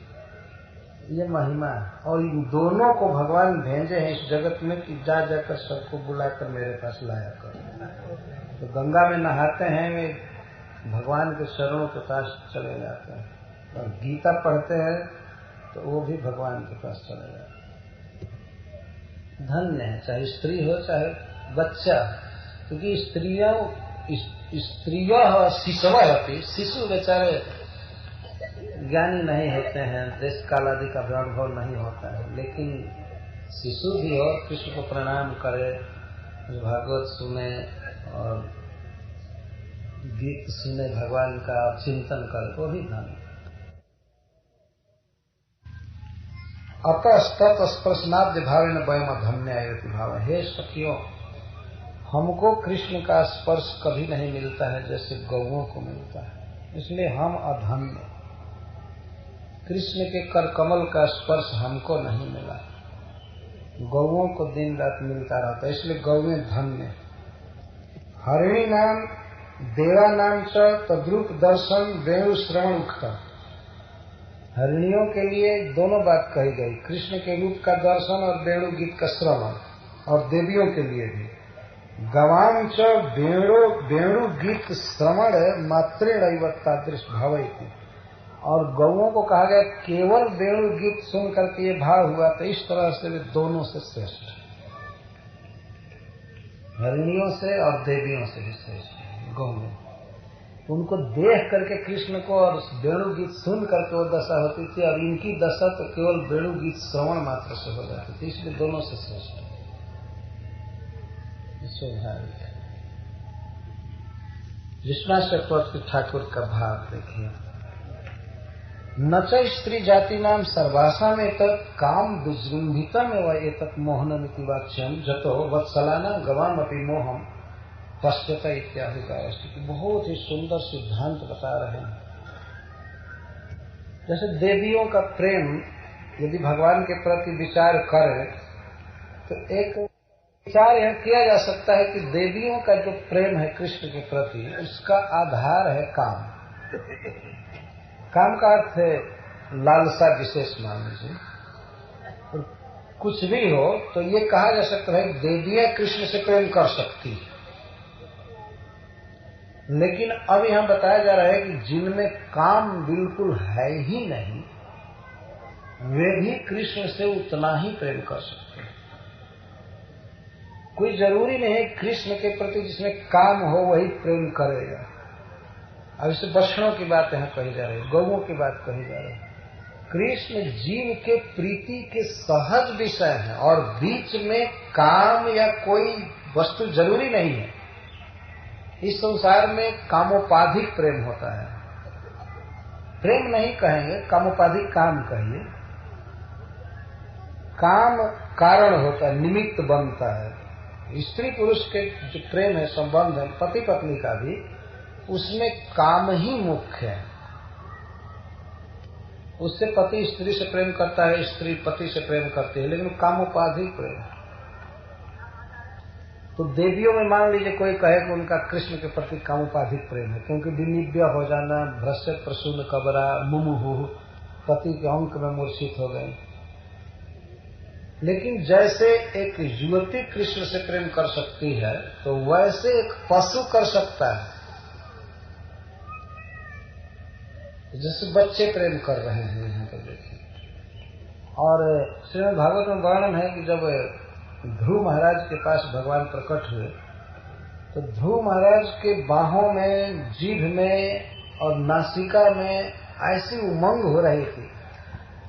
Speaker 2: ये महिमा है, और इन दोनों को भगवान भेजे हैं इस जगत में कि जा जाकर सबको बुलाकर मेरे पास लाया कर। तो गंगा में नहाते हैं, वे भगवान के चरणों के पास चले जाते हैं, और गीता पढ़ते हैं तो वो भी भगवान के पास चले जाते हैं। धन्य है, चाहे स्त्री हो चाहे बच्चा, क्योंकि स्त्रियों शिशव होती, शिशु बेचारे ज्ञानी नहीं होते हैं, देश काल आदि का अनुभव नहीं होता है, लेकिन शिशु भी हो, कृष्ण को प्रणाम करे, भागवत सुने और गीत सुने, भगवान का चिंतन करे, तो भी धन्य। अतः तत् स्पर्शनाद्य भावेन वयम धन्यायति भाव। हे सखियों, हमको कृष्ण का स्पर्श कभी नहीं मिलता है जैसे गौओं को मिलता है, इसलिए हम अधन्य। कृष्ण के कर कमल का स्पर्श हमको नहीं मिला, गौओं को दिन रात मिलता रहता है, इसलिए गौएं धन्य। हरिणी नाम देवा नाम च तद्रूप दर्शन वेणु श्रवण उठता। हरिणियों के लिए दोनों बात कही गई, कृष्ण के रूप का दर्शन और वेणु गीत का श्रवण, और देवियों के लिए भी गवाम च वेणु गीत श्रवण मात्रेण तादृश भावयति। और गौओं को कहा गया केवल वेणु गीत सुन करके ये भाव हुआ, तो इस तरह से वे दोनों से श्रेष्ठ, हरिणियों से और देवियों से भी श्रेष्ठ गौओं। उनको देख करके कृष्ण को और वेणु गीत सुन करके वो दशा होती थी, और इनकी दशा तो केवल वेणु गीत श्रवण मात्र से हो जाती थी, इसलिए दोनों से श्रेष्ठ स्वाभाविक है। जिष्णा चक्रवर्ती ठाकुर का भाव देखिए, न च स्त्री जाति नाम सर्वासा में तक काम विजृंभिता में वह एक मोहनमिति वाच्यम जतो वत्सलाना गवाम अपि मोहम पश्यता इत्यादि का बहुत ही सुंदर सिद्धांत बता रहे हैं। जैसे देवियों का प्रेम यदि भगवान के प्रति विचार करें तो एक विचार यह किया जा सकता है कि देवियों का जो प्रेम है कृष्ण के प्रति, उसका आधार है काम। काम का अर्थ है लालसा विशेष मान लीजिए। कुछ भी हो तो ये कहा जा सकता है देवियां कृष्ण से प्रेम कर सकती है, लेकिन अब यहां बताया जा रहा है कि जिनमें काम बिल्कुल है ही नहीं, वे भी कृष्ण से उतना ही प्रेम कर सकते हैं। कोई जरूरी नहीं है कृष्ण के प्रति जिसमें काम हो वही प्रेम करेगा। अब इसे बछड़ों की बात यहाँ कही जा रही है, गौओं की बात कही जा रही है। कृष्ण जीव के प्रीति के सहज विषय है, और बीच में काम या कोई वस्तु जरूरी नहीं है। इस संसार में कामोपाधिक प्रेम होता है, प्रेम नहीं कहेंगे, कामोपाधिक काम कहिए। काम कारण होता है, निमित्त बनता है। स्त्री पुरुष के जो प्रेम है, संबंध है, पति पत्नी का भी, उसमें काम ही मुख्य है। उससे पति स्त्री से प्रेम करता है, स्त्री पति से प्रेम करती है, लेकिन कामोपाधिक प्रेम है। तो देवियों में मान लीजिए कोई कहे कि उनका कृष्ण के प्रति कामोपाधिक प्रेम है, क्योंकि विनिव्य हो जाना, भ्रष्य प्रसून कबरा, मुमुहु, पति के अंक में मूर्छित हो गए। लेकिन जैसे एक युवती कृष्ण से प्रेम कर सकती है, तो वैसे एक पशु कर सकता है। जैसे बच्चे प्रेम कर रहे हैं यहाँ पर देखिए। और श्रीमद् भागवत में वर्णन है कि जब ध्रुव महाराज के पास भगवान प्रकट हुए, तो ध्रुव महाराज के बाहों में, जीभ में और नासिका में ऐसी उमंग हो रही थी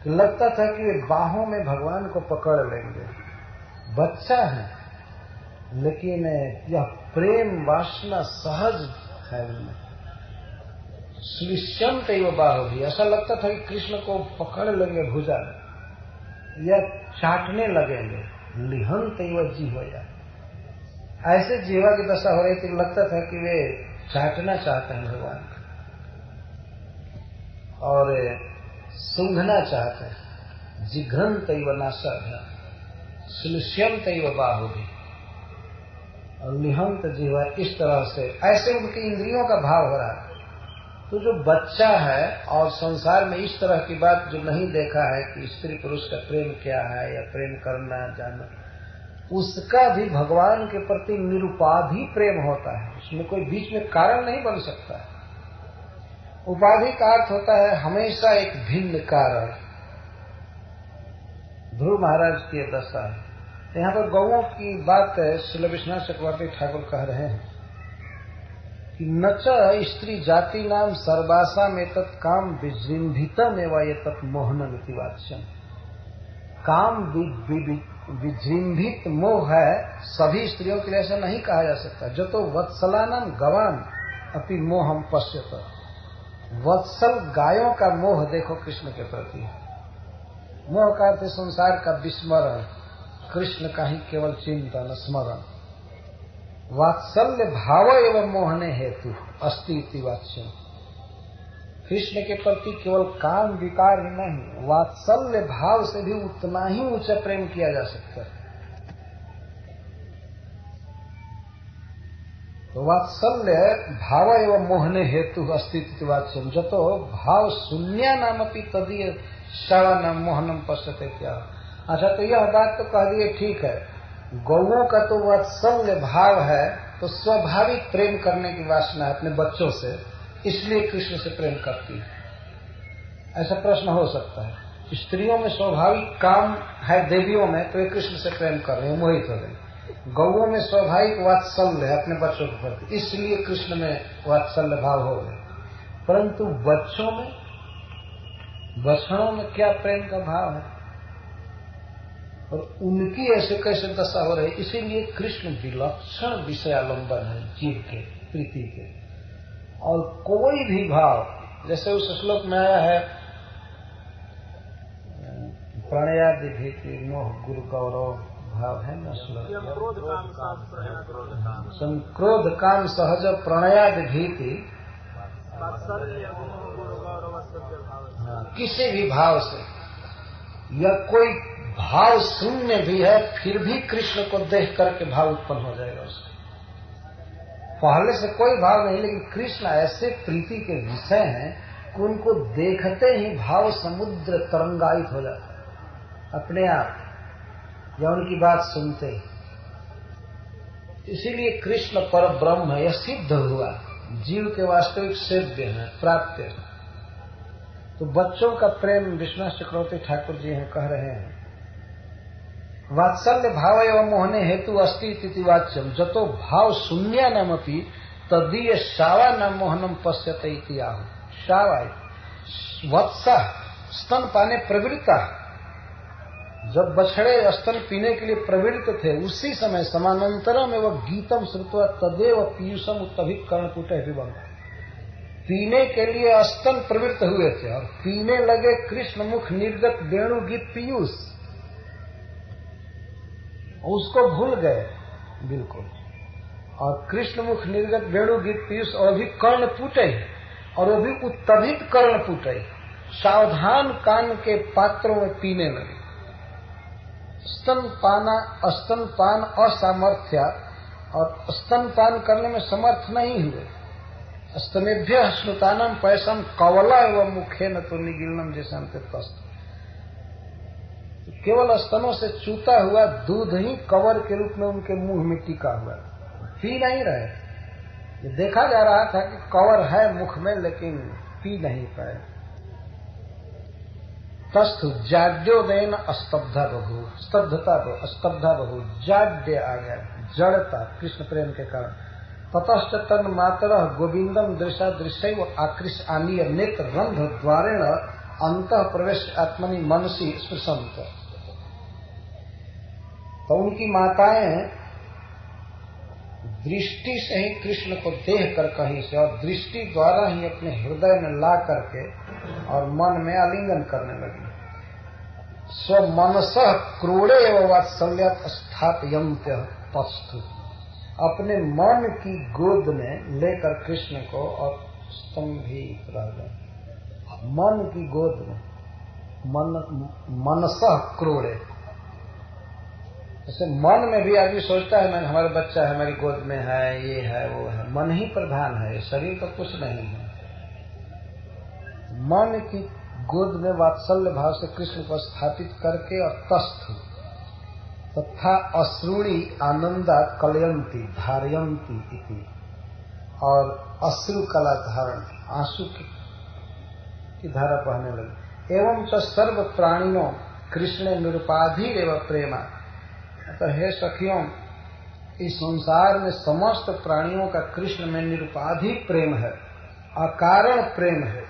Speaker 2: कि लगता था कि वे बाहों में भगवान को पकड़ लेंगे। बच्चा है, लेकिन यह प्रेम वासना सहज है उनमें। श्लिष्यंत एवं बाहु भी, ऐसा लगता था कि कृष्ण को पकड़ लेंगे भुजा या चाटने लगेंगे। लिहंत एवं जीवया, ऐसे जीवा की दशा हो रही थी, लगता था कि वे चाटना चाहते हैं भगवान को और सूंघना चाहते हैं। जिघ्रंत एवं नाशक, श्लिष्यंत एवं बाहु भी और लिहंत जीवा, इस तरह से ऐसे उनकी इंद्रियों का भाव हो रहा है। तो जो बच्चा है और संसार में इस तरह की बात जो नहीं देखा है कि स्त्री पुरुष का प्रेम क्या है या प्रेम करना जानना, उसका भी भगवान के प्रति निरुपाधि प्रेम होता है। उसमें कोई बीच में कारण नहीं बन सकता है। उपाधि का अर्थ होता है हमेशा एक भिन्न कारण। ध्रुव महाराज की दशा है। यहाँ पर गौओं की बात श्री विश्वनाथ चक्रवर्ती ठाकुर कह रहे हैं कि न च स्त्री जाति नाम सर्वासा में तत्काम विजृंभितम एवं ये तत् मोहनमिति वाच्यम। काम विजृंभित मोह है, सभी स्त्रियों के लिए ऐसा नहीं कहा जा सकता। जो तो वत्सलानाम गवान अपि मोहम पश्यत, वत्सल गायों का मोह देखो कृष्ण के प्रति। मोह का अर्थ संसार का विस्मरण, कृष्ण का ही केवल चिंतन स्मरण। वात्सल्य भाव एवं मोहने हेतु अस्ति इति वाच्यम। कृष्ण के प्रति केवल काम विकार ही नहीं, वात्सल्य भाव से भी उतना ही ऊंचा प्रेम किया जा सकता है। तो वात्सल्य भाव एवं मोहने हेतु अस्तित्व वाच्यम जतो भाव शून्य नामपि तदीय शावा नाम मोहनम पश्यते क्या। अच्छा, तो यह बात तो कह दिए, ठीक है, गौओं का तो वात्सल्य भाव है, तो स्वाभाविक प्रेम करने की वासना है अपने बच्चों से, इसलिए कृष्ण से प्रेम करती है। ऐसा प्रश्न हो सकता है। स्त्रियों में स्वाभाविक काम है देवियों में, तो वे कृष्ण से प्रेम कर रहे हैं, मोहित हो गए। गौओं में स्वाभाविक वात्सल्य है अपने बच्चों के प्रति, इसलिए कृष्ण में वात्सल्य भाव हो गए। परंतु बछड़ों में क्या प्रेम का भाव है, और उनकी ऐसे कैसे दशा हो रही, इसीलिए कृष्ण विलक्षण विषयालंबन है जीव के प्रीति के। और कोई भी भाव, जैसे उस श्लोक में आया है, प्रणयादि भीति मोह गुरु गौरव भाव है न श्लोक, संक्रोध काम सहज प्रणयादि भीति, किसी भी भाव से, या कोई भाव शून्य भी है फिर भी कृष्ण को देख करके भाव उत्पन्न हो जाएगा उसको। पहले से कोई भाव नहीं, लेकिन कृष्ण ऐसे प्रीति के विषय हैं कि उनको देखते ही भाव समुद्र तरंगायित हो जाता है अपने आप, या उनकी बात सुनते ही। इसीलिए कृष्ण पर ब्रह्म है, यह सिद्ध हुआ, जीव के वास्तविक सेव्य है, प्राप्य। तो बच्चों का प्रेम विश्वनाथ चक्रवर्ती ठाकुर जी हैं कह रहे हैं, वात्सल्य भाव एवं मोहने हेतु अस्ति इति वाच्यम जतो भाव शून्य नामपि तदीय शावा नाम मोहनम पश्यते इति आह। शावा वत्सा स्तन पाने प्रवृत्ता, जब बछड़े स्तन पीने के लिए प्रवृत्त थे, उसी समय समानांतरम एवं गीतम श्रुत्वा तदेव पीयूषम उत्तभित कर्णपुटे विवम, पीने के लिए स्तन प्रवृत्त हुए थे और पीने लगे कृष्ण मुख निर्गत वेणु गीत पीयूष, उसको भूल गए बिल्कुल। और कृष्ण मुख निर्गत वेणु गीत पीयूष, और भी कर्ण पुटे, और वो भी उत्तभित कर्ण पुटे, सावधान कान के पात्रों में पीने लगे। स्तनपान असामर्थ्य, और स्तनपान करने में समर्थ नहीं हुए। स्तनेभ्य स्नुतानम पैसम कवला एवं मुखे न तो निगिलनम जैसे अंत तस्त, केवल स्तनों से चूता हुआ दूध ही कवर के रूप में उनके मुंह में टिका हुआ, पी नहीं रहे। ये देखा जा रहा था कि कवर है मुख में, लेकिन पी नहीं पाए। तस्थु जाड्योदयन अस्तब्धा बहु, स्तब्धा बहु, जाड्य आ गया, जड़ता कृष्ण प्रेम के कारण। ततश्च तन मातर गोविंदम दृशा दृश्य आकृष आनीय नेत्र रंध द्वारेण अंत प्रवेश आत्मनि मनसी स्पृशंत। तो उनकी माताएं दृष्टि से ही कृष्ण को देख कर कहीं से, और दृष्टि द्वारा ही अपने हृदय में ला करके और मन में आलिंगन करने लगी। स्व मनसः क्रोड़े एवं वात्सल्यात् स्थापयन्त्य पस्तु, अपने मन की गोद में लेकर कृष्ण को और स्तंभित रह गए। मन की गोद में, मनसः क्रोड़े, जैसे मन में भी आदमी सोचता है मैं, हमारा बच्चा है हमारी गोद में है, ये है वो है, मन ही प्रधान है, शरीर का कुछ नहीं है। मन की गोद में वात्सल्य भाव से कृष्ण को स्थापित करके, और तस्थ तथा अश्रुणी आनंदा कलयंती धारयंती इति, और अश्रु कला धारण, आंसू की धारा बहने लगी। एवं च सर्व प्राणियों कृष्ण निरुपाधि एवं प्रेमा, तो हे सखियों, इस संसार में समस्त प्राणियों का कृष्ण में निरुपाधि प्रेम है, अकारण प्रेम है,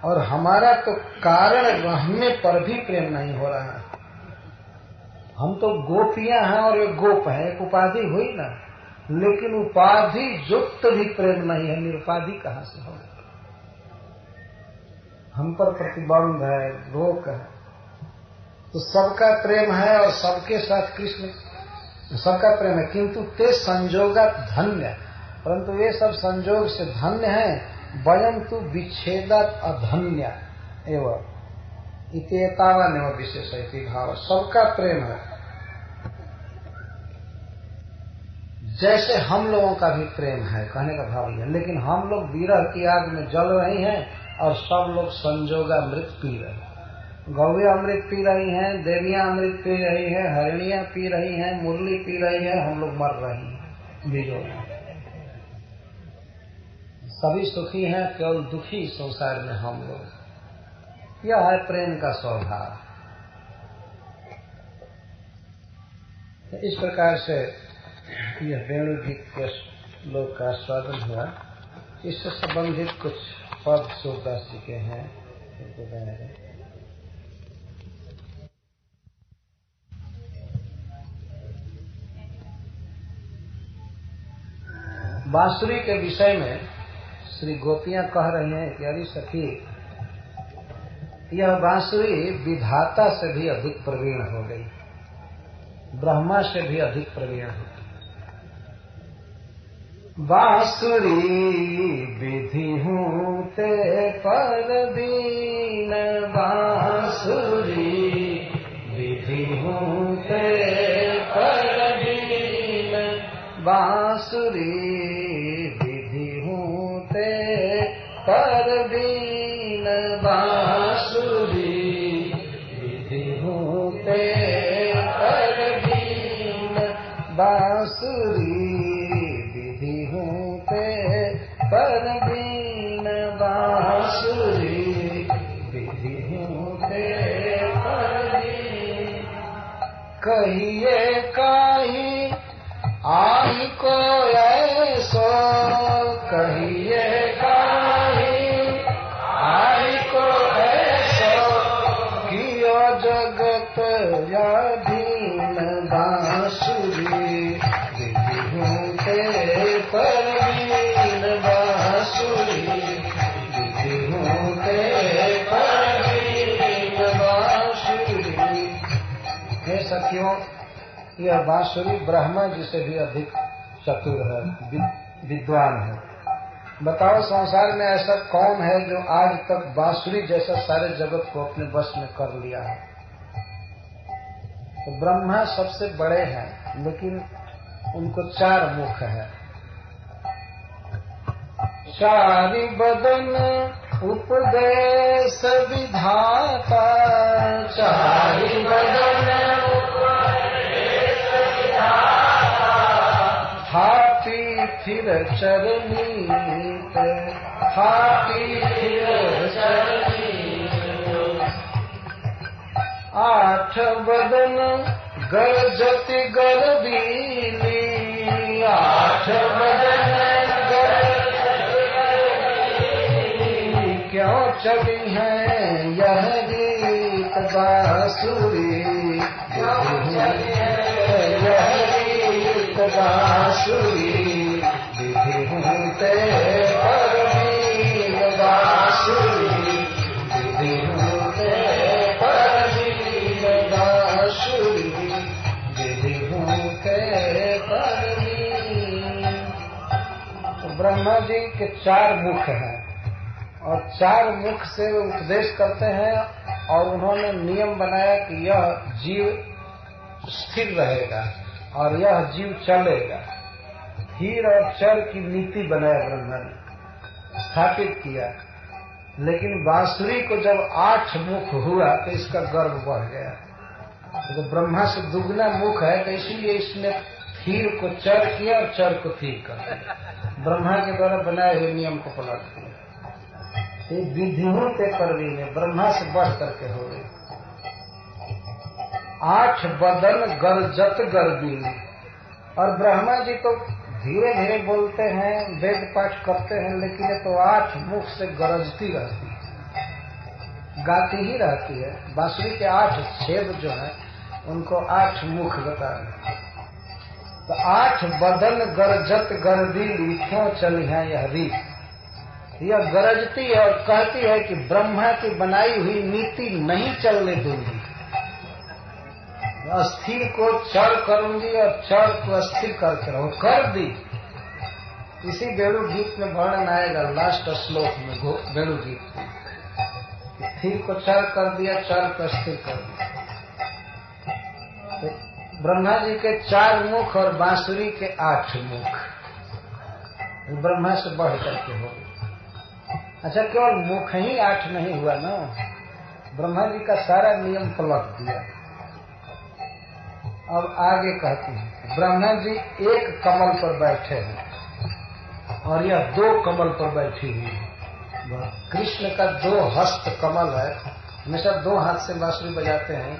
Speaker 2: और हमारा तो कारण रहने पर भी प्रेम नहीं हो रहा है। हम तो गोपियां हैं और एक गोप है, एक उपाधि हुई ना, लेकिन उपाधि युक्त भी प्रेम नहीं है, निरुपाधि कहाँ से हो? हम पर प्रतिबंध है, रोक है। तो सबका प्रेम है और सबके साथ कृष्ण सबका प्रेम है, किंतु ते संजोगात धन्य, परंतु ये सब संजोग से धन्य है। वयं तु विच्छेदात अधन्य एवं इतेतावान एवं विशेष भाव, सबका प्रेम है। जैसे हम लोगों का भी प्रेम है, कहने का भाव यह। लेकिन हम लोग विरह की आग में जल रही हैं और सब लोग संजोगामृत पी रहे हैं। गौरियां अमृत पी रही हैं, देवियां अमृत पी रही हैं, हरिणियां पी रही हैं, मुरली पी रही है, हम लोग मर रहे हैं बीजों में। सभी सुखी हैं, केवल दुखी संसार में हम लोग। यह है प्रेम का स्वभाव। इस प्रकार से यह वेणु गीत के श्लोक का स्वागत हुआ। इससे संबंधित कुछ पद सूरदास जी के हैं। बांसुरी के विषय में श्री गोपियां कह रही हैं कि अरे सखी, यह बांसुरी विधाता से भी अधिक प्रवीण हो गई, ब्रह्मा से भी अधिक प्रवीण हो गई। बांसुरी विधि हूँ ते पर दीन, बांसुरी विधि हूँ ते पर दीन, बांसुरी विधि हूँ ते पर दीन, बांसुरी विधि हूँ ते पर दीन, बांसुरी विधि हूँ ते पर दीन, बांसुरी विधि हूँ ते पर दीन। कहिए काहि आई को ऐसो, कहिए काहि आई को ऐसो, कियो जगत याधीन, बांसुरी विधि हूँ ते पर दीन, बांसुरी विधि हूँ ते पर दीन, बांसुरी। हे सखियों, यह बांसुरी ब्रह्मा जी से भी अधिक चतुर है, विद्वान है। बताओ संसार में ऐसा कौन है जो आज तक बांसुरी जैसा सारे जगत को अपने बस में कर लिया है। तो ब्रह्मा सबसे बड़े हैं, लेकिन उनको 4 मुख है। चारि बदन उपदेश विधाता, चारि बदन थापी फिर चरनीत, थापी फिर चरनीत। 8 बदन गरजति गरबीली, 8 बदन गरजति गरबीली। क्यों चली है यह गीत बांसुरी, क्यों चली है यह गीत बांसुरी, विधि हूँ ते पर दीन, बांसुरी विधि हूँ ते पर दीन, बांसुरी विधि हूँ ते पर दीन। तो ब्रह्मा जी के 4 मुख हैं और 4 मुख से उपदेश करते हैं, और उन्होंने नियम बनाया कि यह जीव स्थिर रहेगा और यह जीव चलेगा। धीर और चर की नीति बनाया ब्रह्मा ने, स्थापित किया। लेकिन बांसुरी को जब 8 मुख हुआ तो इसका गर्व बढ़ गया। तो ब्रह्मा से दुगना मुख है, तो इसलिए इसने धीर को चर किया और चर को धीर कर दिया। ब्रह्मा के द्वारा बनाए हुए नियम को पलट दिया। ये विधियों के परवीन है, ब्रह्मा से बढ़ करके हो गई। 8 बदन गरजत गरबीली, और ब्रह्मा जी तो धीरे धीरे बोलते हैं, वेद पाठ करते हैं, लेकिन ये तो 8 मुख से गरजती रहती है, गाती ही रहती है। बांसुरी के 8 छेद जो है उनको 8 मुख बता रहे। तो 8 बदन गरजत गरबीली, क्यों चली है यह रीत। यह गरजती है और कहती है कि ब्रह्मा की बनाई हुई नीति नहीं चलने दूंगी, अस्थिर को चर करूंगी और चर को अस्थिर करके रहो, कर दी। इसी वेणु गीत में वर्णन आएगा लास्ट श्लोक में, वेणु गीत में, स्थिर को चर कर दिया, चर को स्थिर कर दिया। ब्रह्मा जी के 4 मुख और बांसुरी के 8 मुख, ब्रह्मा से बढ़ करके हो। अच्छा, केवल मुख ही 8 नहीं हुआ ना, ब्रह्मा जी का सारा नियम पलट दिया। अब आगे कहते हैं, ब्रह्मा जी एक कमल पर बैठे हैं और यह 2 कमल पर बैठी हुई है। कृष्ण का 2 हस्त कमल है, हमेशा 2 हाथ से बांसुरी बजाते हैं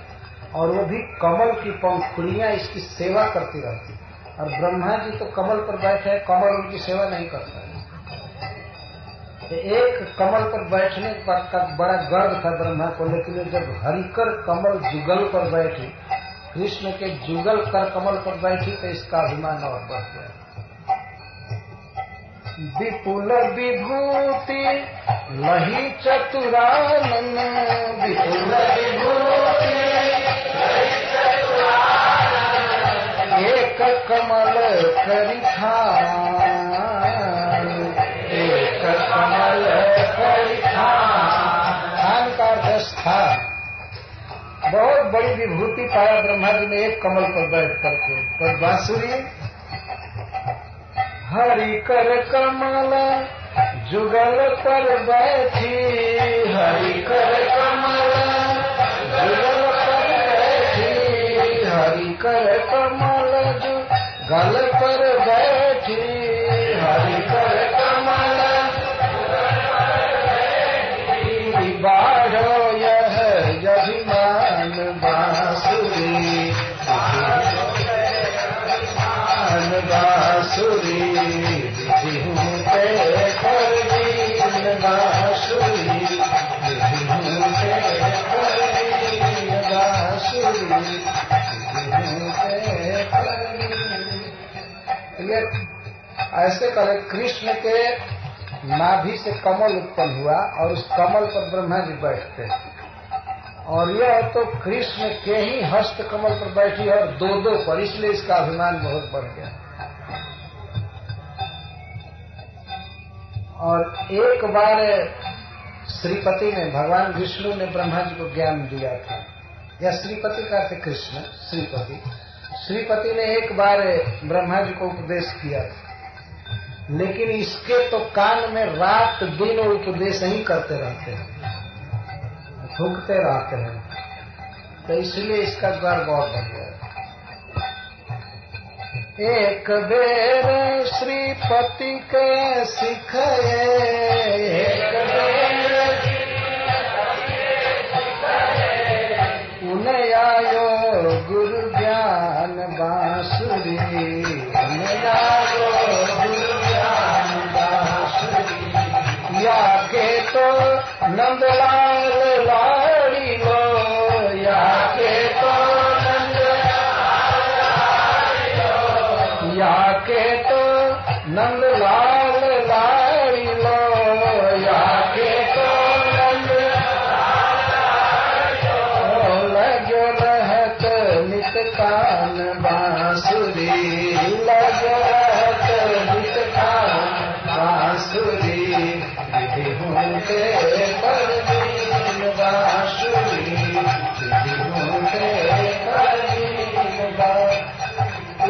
Speaker 2: और वो भी कमल की पंखुड़ियां इसकी सेवा करती रहती। और ब्रह्मा जी तो कमल पर बैठे हैं, कमल उनकी सेवा नहीं करता है। एक कमल पर बैठने का बड़ा गर्व था ब्रह्मा को, लेकिन जब हरिकर कमल जुगल पर बैठी, कृष्ण के जुगल कर कमल पर बैठी, तो इसका अभिमान और बढ़ गया। विपुल विभूति लही चतुरानन, विपुल विभूति एक कमल करिखान, एक कमल करिखान का था। बहुत बड़ी विभूति पाया ब्रह्मा जी ने एक कमल पर बैठ करके। पर बांसुरी हरि कर कमल जुगल पर बैठी, हरि कर कमल जुगल पर बैठी, हरि कर कमल जुगल पर बैठी, हरि कर कमल बाढ़ो यह अभिमान बांसुरी, बांसुरी ऐसे करे। कृष्ण के नाभि से कमल उत्पन्न हुआ और उस कमल पर ब्रह्मा जी बैठते, और यह तो कृष्ण के ही हस्त कमल पर बैठी और 2 पर, इसलिए इसका अभिमान बहुत बढ़ गया। और एक बार श्रीपति ने, भगवान विष्णु ने ब्रह्मा जी को ज्ञान दिया था, या श्रीपति का अर्थ कृष्ण, श्रीपति। श्रीपति ने एक बार ब्रह्मा जी को उपदेश किया था, लेकिन इसके तो कान में रात दिन उपदेश ही करते रहते हैं, थूकते रहते हैं, तो इसलिए इसका गर्व बहुत बढ़ गया। एक बेर श्रीपति के सिखाए, एक बेर उन्हें आयो गुरु ज्ञान बांसुरी, उन्हें आयो गुरु ज्ञान बांसुरी, या के तो नंदलाल लाड़ी लो, या के तो या के तो नंदलाल लाड़ी लो, या के तो लगो रहत नित कान बांसुरी, लगो रहत नित कान बांसुरी, विधि होते परवीन बांसुरी, विधि होते परवीन बांसुरी।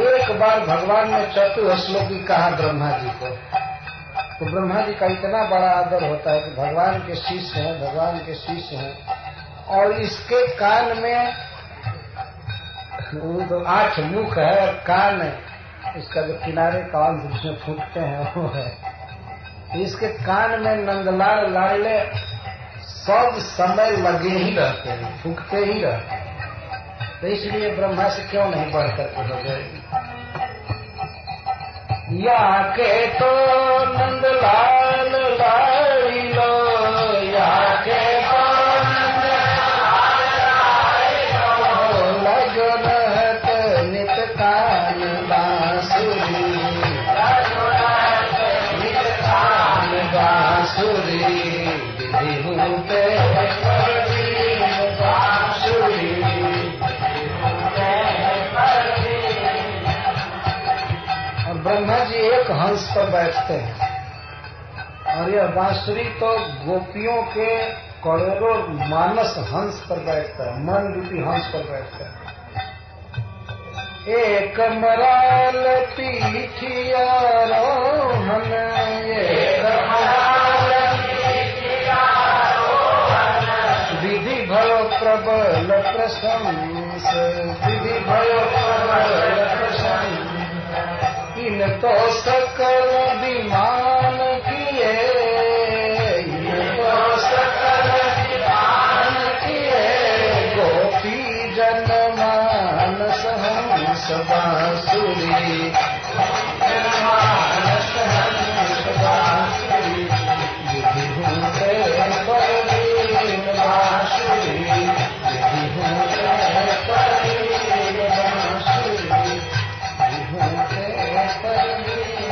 Speaker 2: एक बार भगवान ने चतुश्लोकी कहा ब्रह्मा जी को, तो ब्रह्मा जी का इतना बड़ा आदर होता है कि भगवान के शिष्य हैं, भगवान के शिष्य हैं, और इसके कान में वो तो 8 मुख है और कान है, इसका जो किनारे कान जिसमें फूटते हैं वो है। इसके कान में नंदलाल लाडले सब समय लगे ही रहते हैं, फूकते ही रहते हैं, तो इसलिए ब्रह्मा से क्यों नहीं बढ़ करके हो गए। या के तो नंदलाल लाड़ी लो, या के तो नंदलाल लाड़ी लो, लगो रहत नित कान बांसुरी, लगो रहत नित कान बांसुरी, विधि होते परवीन बांसुरी। ब्रह्मा जी एक हंस पर बैठते हैं, और यह बांसुरी तो गोपियों के करोड़ों मानस हंस पर बैठता है, मन रूपी हंस पर बैठता है। एक मराल पीठिया रोहन, एक मराल पीठिया रोहन, विधि भयो प्रबल प्रशंस, विधि भयो प्रबल प्रशंस, इन तो सकल विमान किए, इन तो सकल विमान किए, गोपी जन मानस हंस बांसुरी, मानस हंस बांसुरी, विधि होते परवीन बांसुरी, विधि होते परवीन बांसुरी, विधि होते परवीन।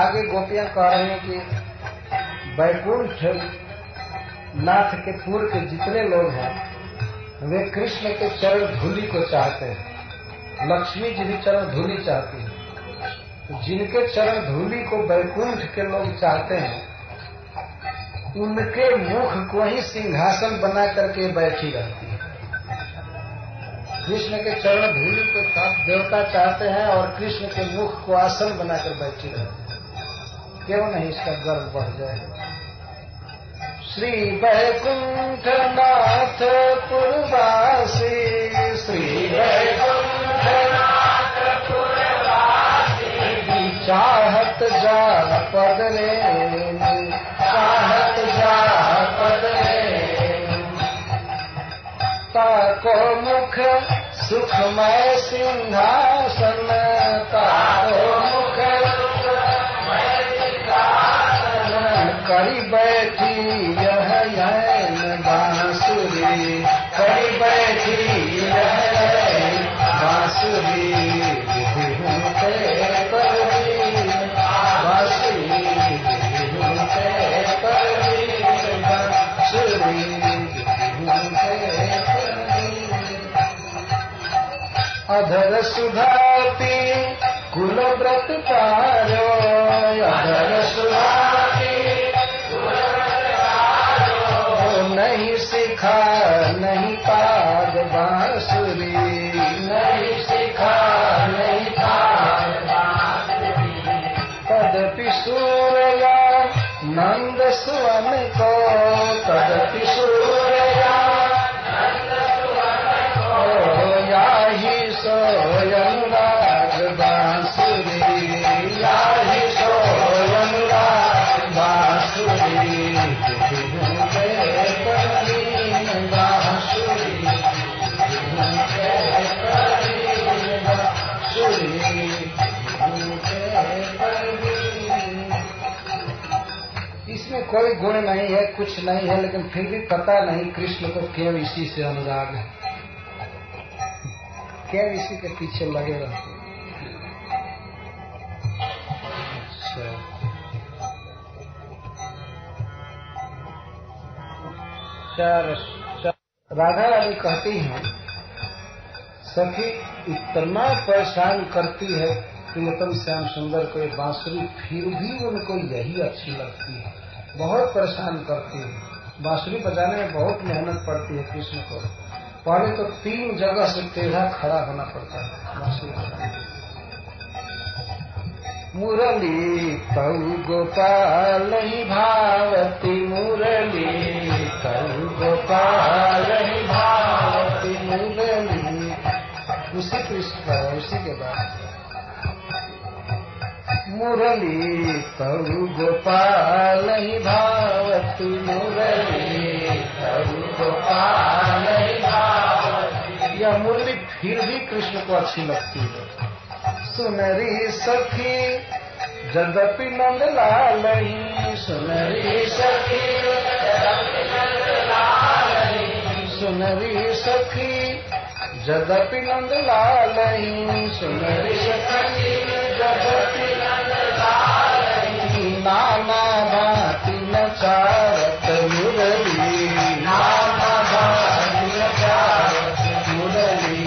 Speaker 2: आगे गोपियां कह रहे हैं कि वैकुंठ नाथ के पूर्व के जितने लोग हैं वे कृष्ण के चरण धूलि को चाहते हैं। लक्ष्मी जी भी चरण धूलि चाहती है। तो जिनके चरण धूलि को वैकुंठ के लोग चाहते हैं उनके मुख को ही सिंहासन बना करके बैठी रहती है। कृष्ण के चरण धूलि के साथ देवता चाहते हैं और कृष्ण के मुख को आसन बनाकर बैठी रहती है। क्यों नहीं इसका गर्व बढ़ जाए। श्री वैकुंठ नाथ पुरवासी, श्री वैकुंठ नाथ पुरवासी, चाहत जा पद लेनी, चाहत जा पद लेनी, ताको मुख सुखमय सिंहासन, ताको मुख सुखमय सिंहासन, करी बैठी यह यैन बांसुरी, करी बैठी यह यैन बांसुरी, विधि होते परवीन बांसुरी, विधि होते परवीन बांसुरी, विधि होते परवीन। अधर सुधाती कुल व्रत पारो, अधर सुधाती नहीं सिखा नहीं पाद बांसुरी, नहीं सिखा नहीं पाद बांसुरी, तदपि सूरया नंद सुवन को, तदपि सूरया नंद सुवन को, याही सोयम राग बांसुरी, याही सोयम राग बांसुरी, इसमें कोई गुण नहीं है, कुछ नहीं है, लेकिन फिर भी पता नहीं कृष्ण को क्यों इसी से अनुराग है, क्यों इसी के पीछे लगे रहते। राधा रानी कहती हैं सखी इतना परेशान करती है प्रियतम श्याम सुंदर को ये बांसुरी, फिर भी उनको यही अच्छी लगती है, बहुत परेशान करती है। बांसुरी बजाने में बहुत मेहनत पड़ती है कृष्ण को। पहले तो 3 जगह से टेढ़ा खड़ा होना पड़ता है बांसुरी बजाने। मुरली तौ गोपाल ही भावती, मुरली तौ गोपाल ही भावती, मुरली उसी कृष्ण का उसी के बाद मुरली तौ गोपाल ही भावती, मुरली तौ गोपाल ही भावती। यह मुरली फिर भी कृष्ण को अच्छी लगती है। सुनरी सखी जदपि नंद लाल ही, सुनरी सखी जदपि नंद लाल ही, सुनरी सखी जदपि नंद लाल ही, सुनरी सखी जदपि नंद लाल ही, नाना भांति नचारत मुरली, नाना भांति नचारत मुरली,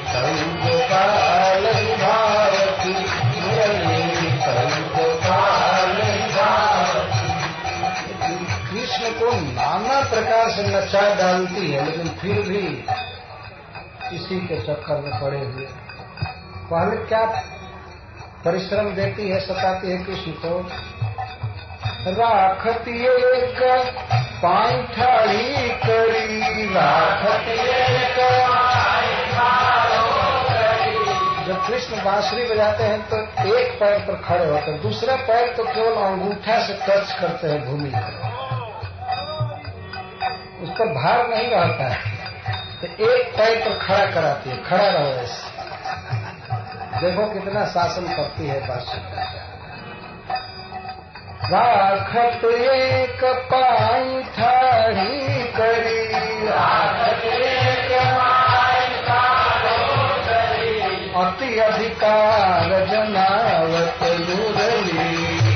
Speaker 2: तौ गोपाल भावती, मुरली तौ गोपाल भावती। कृष्ण को नाना प्रकार से नचा डालती है, लेकिन फिर भी इसी के चक्कर में पड़े हुए। पहले क्या परिश्रम देती है, सताती है कृष्ण को। राखती एक पांठाड़ी करी, राखती एक। जब कृष्ण बांसुरी बजाते हैं तो एक पैर पर खड़े होते हैं, दूसरा पैर तो केवल अंगूठा से टच करते हैं भूमि पर, उस पर भार नहीं रहता है। तो एक पैर पर खड़ा कराती है, खड़ा रहो ऐसे। देखो कितना शासन करती है बांसुरी। राखत एक पांठाड़ी करी, राखत एक अति अधिकार जनावत मुरली,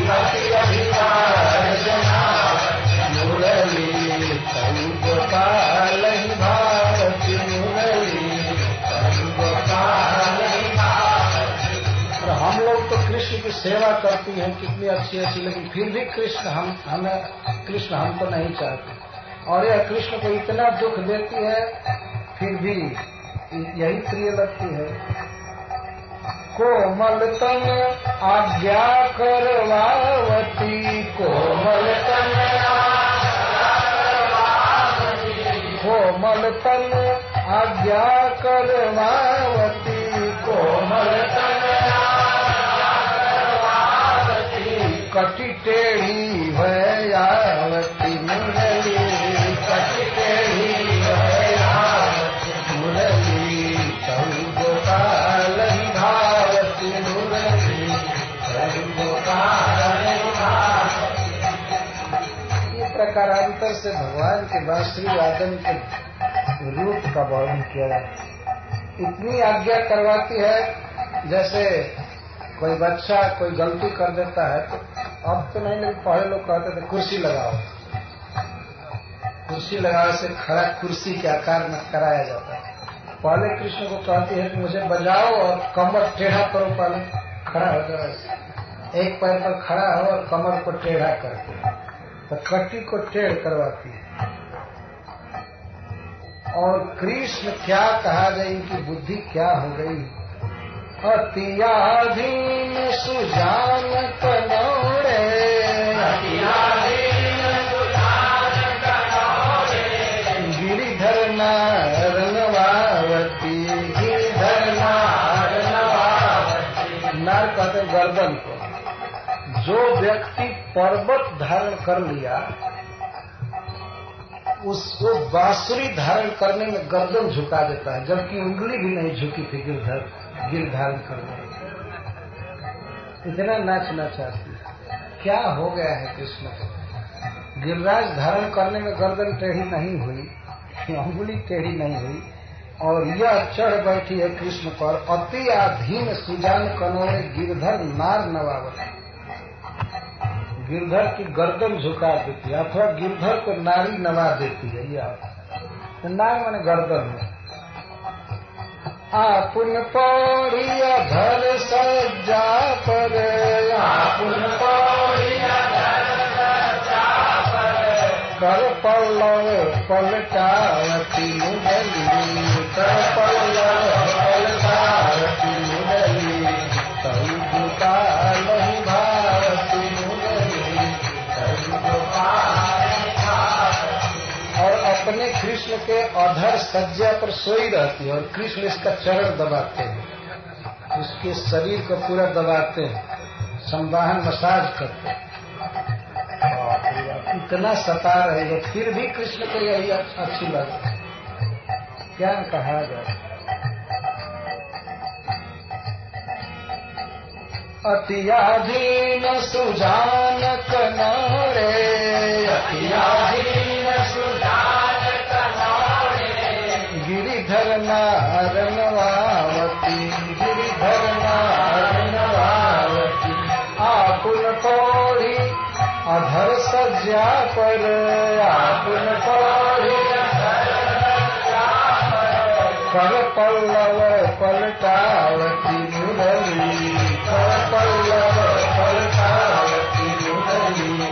Speaker 2: अति अधिकार जनावत मुरली, तनु गोपाल भारती मुरली, तनु गोपाल भारती। और हम लोग तो कृष्ण की सेवा करती हैं कितनी अच्छी अच्छी, लेकिन फिर भी कृष्ण कृष्ण हमको नहीं चाहते। और यह कृष्ण को इतना दुख देती है, फिर भी यही प्रिय लगती है। कोमल तन आज्ञा करवावती, कोमल तन, कोमल तन आज्ञा करवावती, कोमल तन कटी टेढ़ी भयावती मुरली, कटी टेढ़ी भयावती मुरली, तनु गोपाल भारती मुरली, तनु गोपाल भारती। ये प्रकारांतर से भगवान के बांसुरी वादन के रूप का वर्णन किया जाता है। इतनी आज्ञा करवाती है, जैसे कोई बच्चा कोई गलती कर देता है तो अब तो नहीं, लेकिन पहले लोग कहते थे कुर्सी लगाओ, कुर्सी लगाने से खड़ा कुर्सी के आकार में कराया जाता है। पहले कृष्ण को कहती है कि मुझे बजाओ और कमर टेढ़ा करो, पहले खड़ा हो जाओ, एक पैर पर खड़ा हो और कमर को टेढ़ा करके, तो कटी को टेढ़ करवाती है। और कृष्ण क्या कहा जाए, इनकी बुद्धि क्या हो गई। अतियाधीन सुजान कनौड़े, अतियाधीन सुजान कनौड़े, गिरिधर नार नवावती, गिरिधर नार नवावती। नार कहते गर्दन को। जो व्यक्ति पर्वत धारण कर लिया, उसको बांसुरी धारण करने में गर्दन झुका देता है, जबकि उंगली भी नहीं झुकी थी गिर धारण करने। इतना नाचना चाहती है। क्या हो गया है कृष्ण को। गिरिराज धारण करने में गर्दन टेढ़ी नहीं हुई, उंगली टेढ़ी नहीं हुई, और यह चढ़ बैठी है कृष्ण पर। अति आधीन सुजान कनौड़े, गिरधर नार नवावत। गिरधर की गर्दन झुका देती है, अथवा गिरधर को नारी नवा देती है। यह नार माने गर्दन में। आपुन पौड़िया धर सज्जा पर, आपुन पौड़िया धर सज्जा पर, कर पल्लव पलटावती मुरली, कर पल्लव पलटावती मुरली, तनु गोपाल भारती मुरली, तनु गोपाल भारती। और अपने कृष्ण के अधर सज्जा पर सोई रहती है और कृष्ण इसका चरण दबाते हैं, उसके शरीर को पूरा दबाते हैं, संवाहन मसाज करते हैं। इतना सता रहेगा, फिर भी कृष्ण को यही अच्छी लगती। क्या कहा जाए। अतियाधीन सुजान कनौड़े, अतियाधीन सुजान कनौड़े, गिरिधर नार नवावती, गिरिधर नार नवावती। आपुन पौड़ी अधर सज्जा पर, आपुन पौड़ी कर पल्लव पलटावती मुरली, कर पल्लव पलटावती मुरली,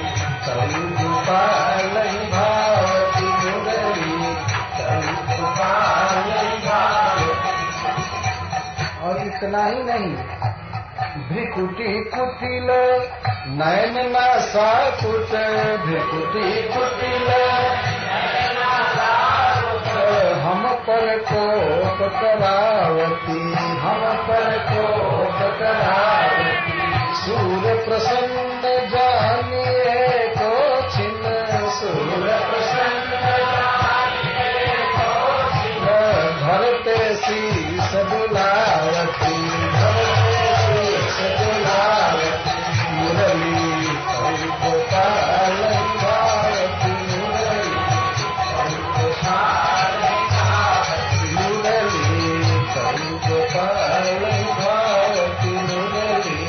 Speaker 2: तनु गोपाल भावती मुरली, तनु गोपाल भावती। इतना ही नहीं, भ्रिकुटी कुटिल नयन नासा कुट, भ्रिकुटी कुटिल हम पर कोप करावती, हम पर कोप करावती, सूर प्रसन्न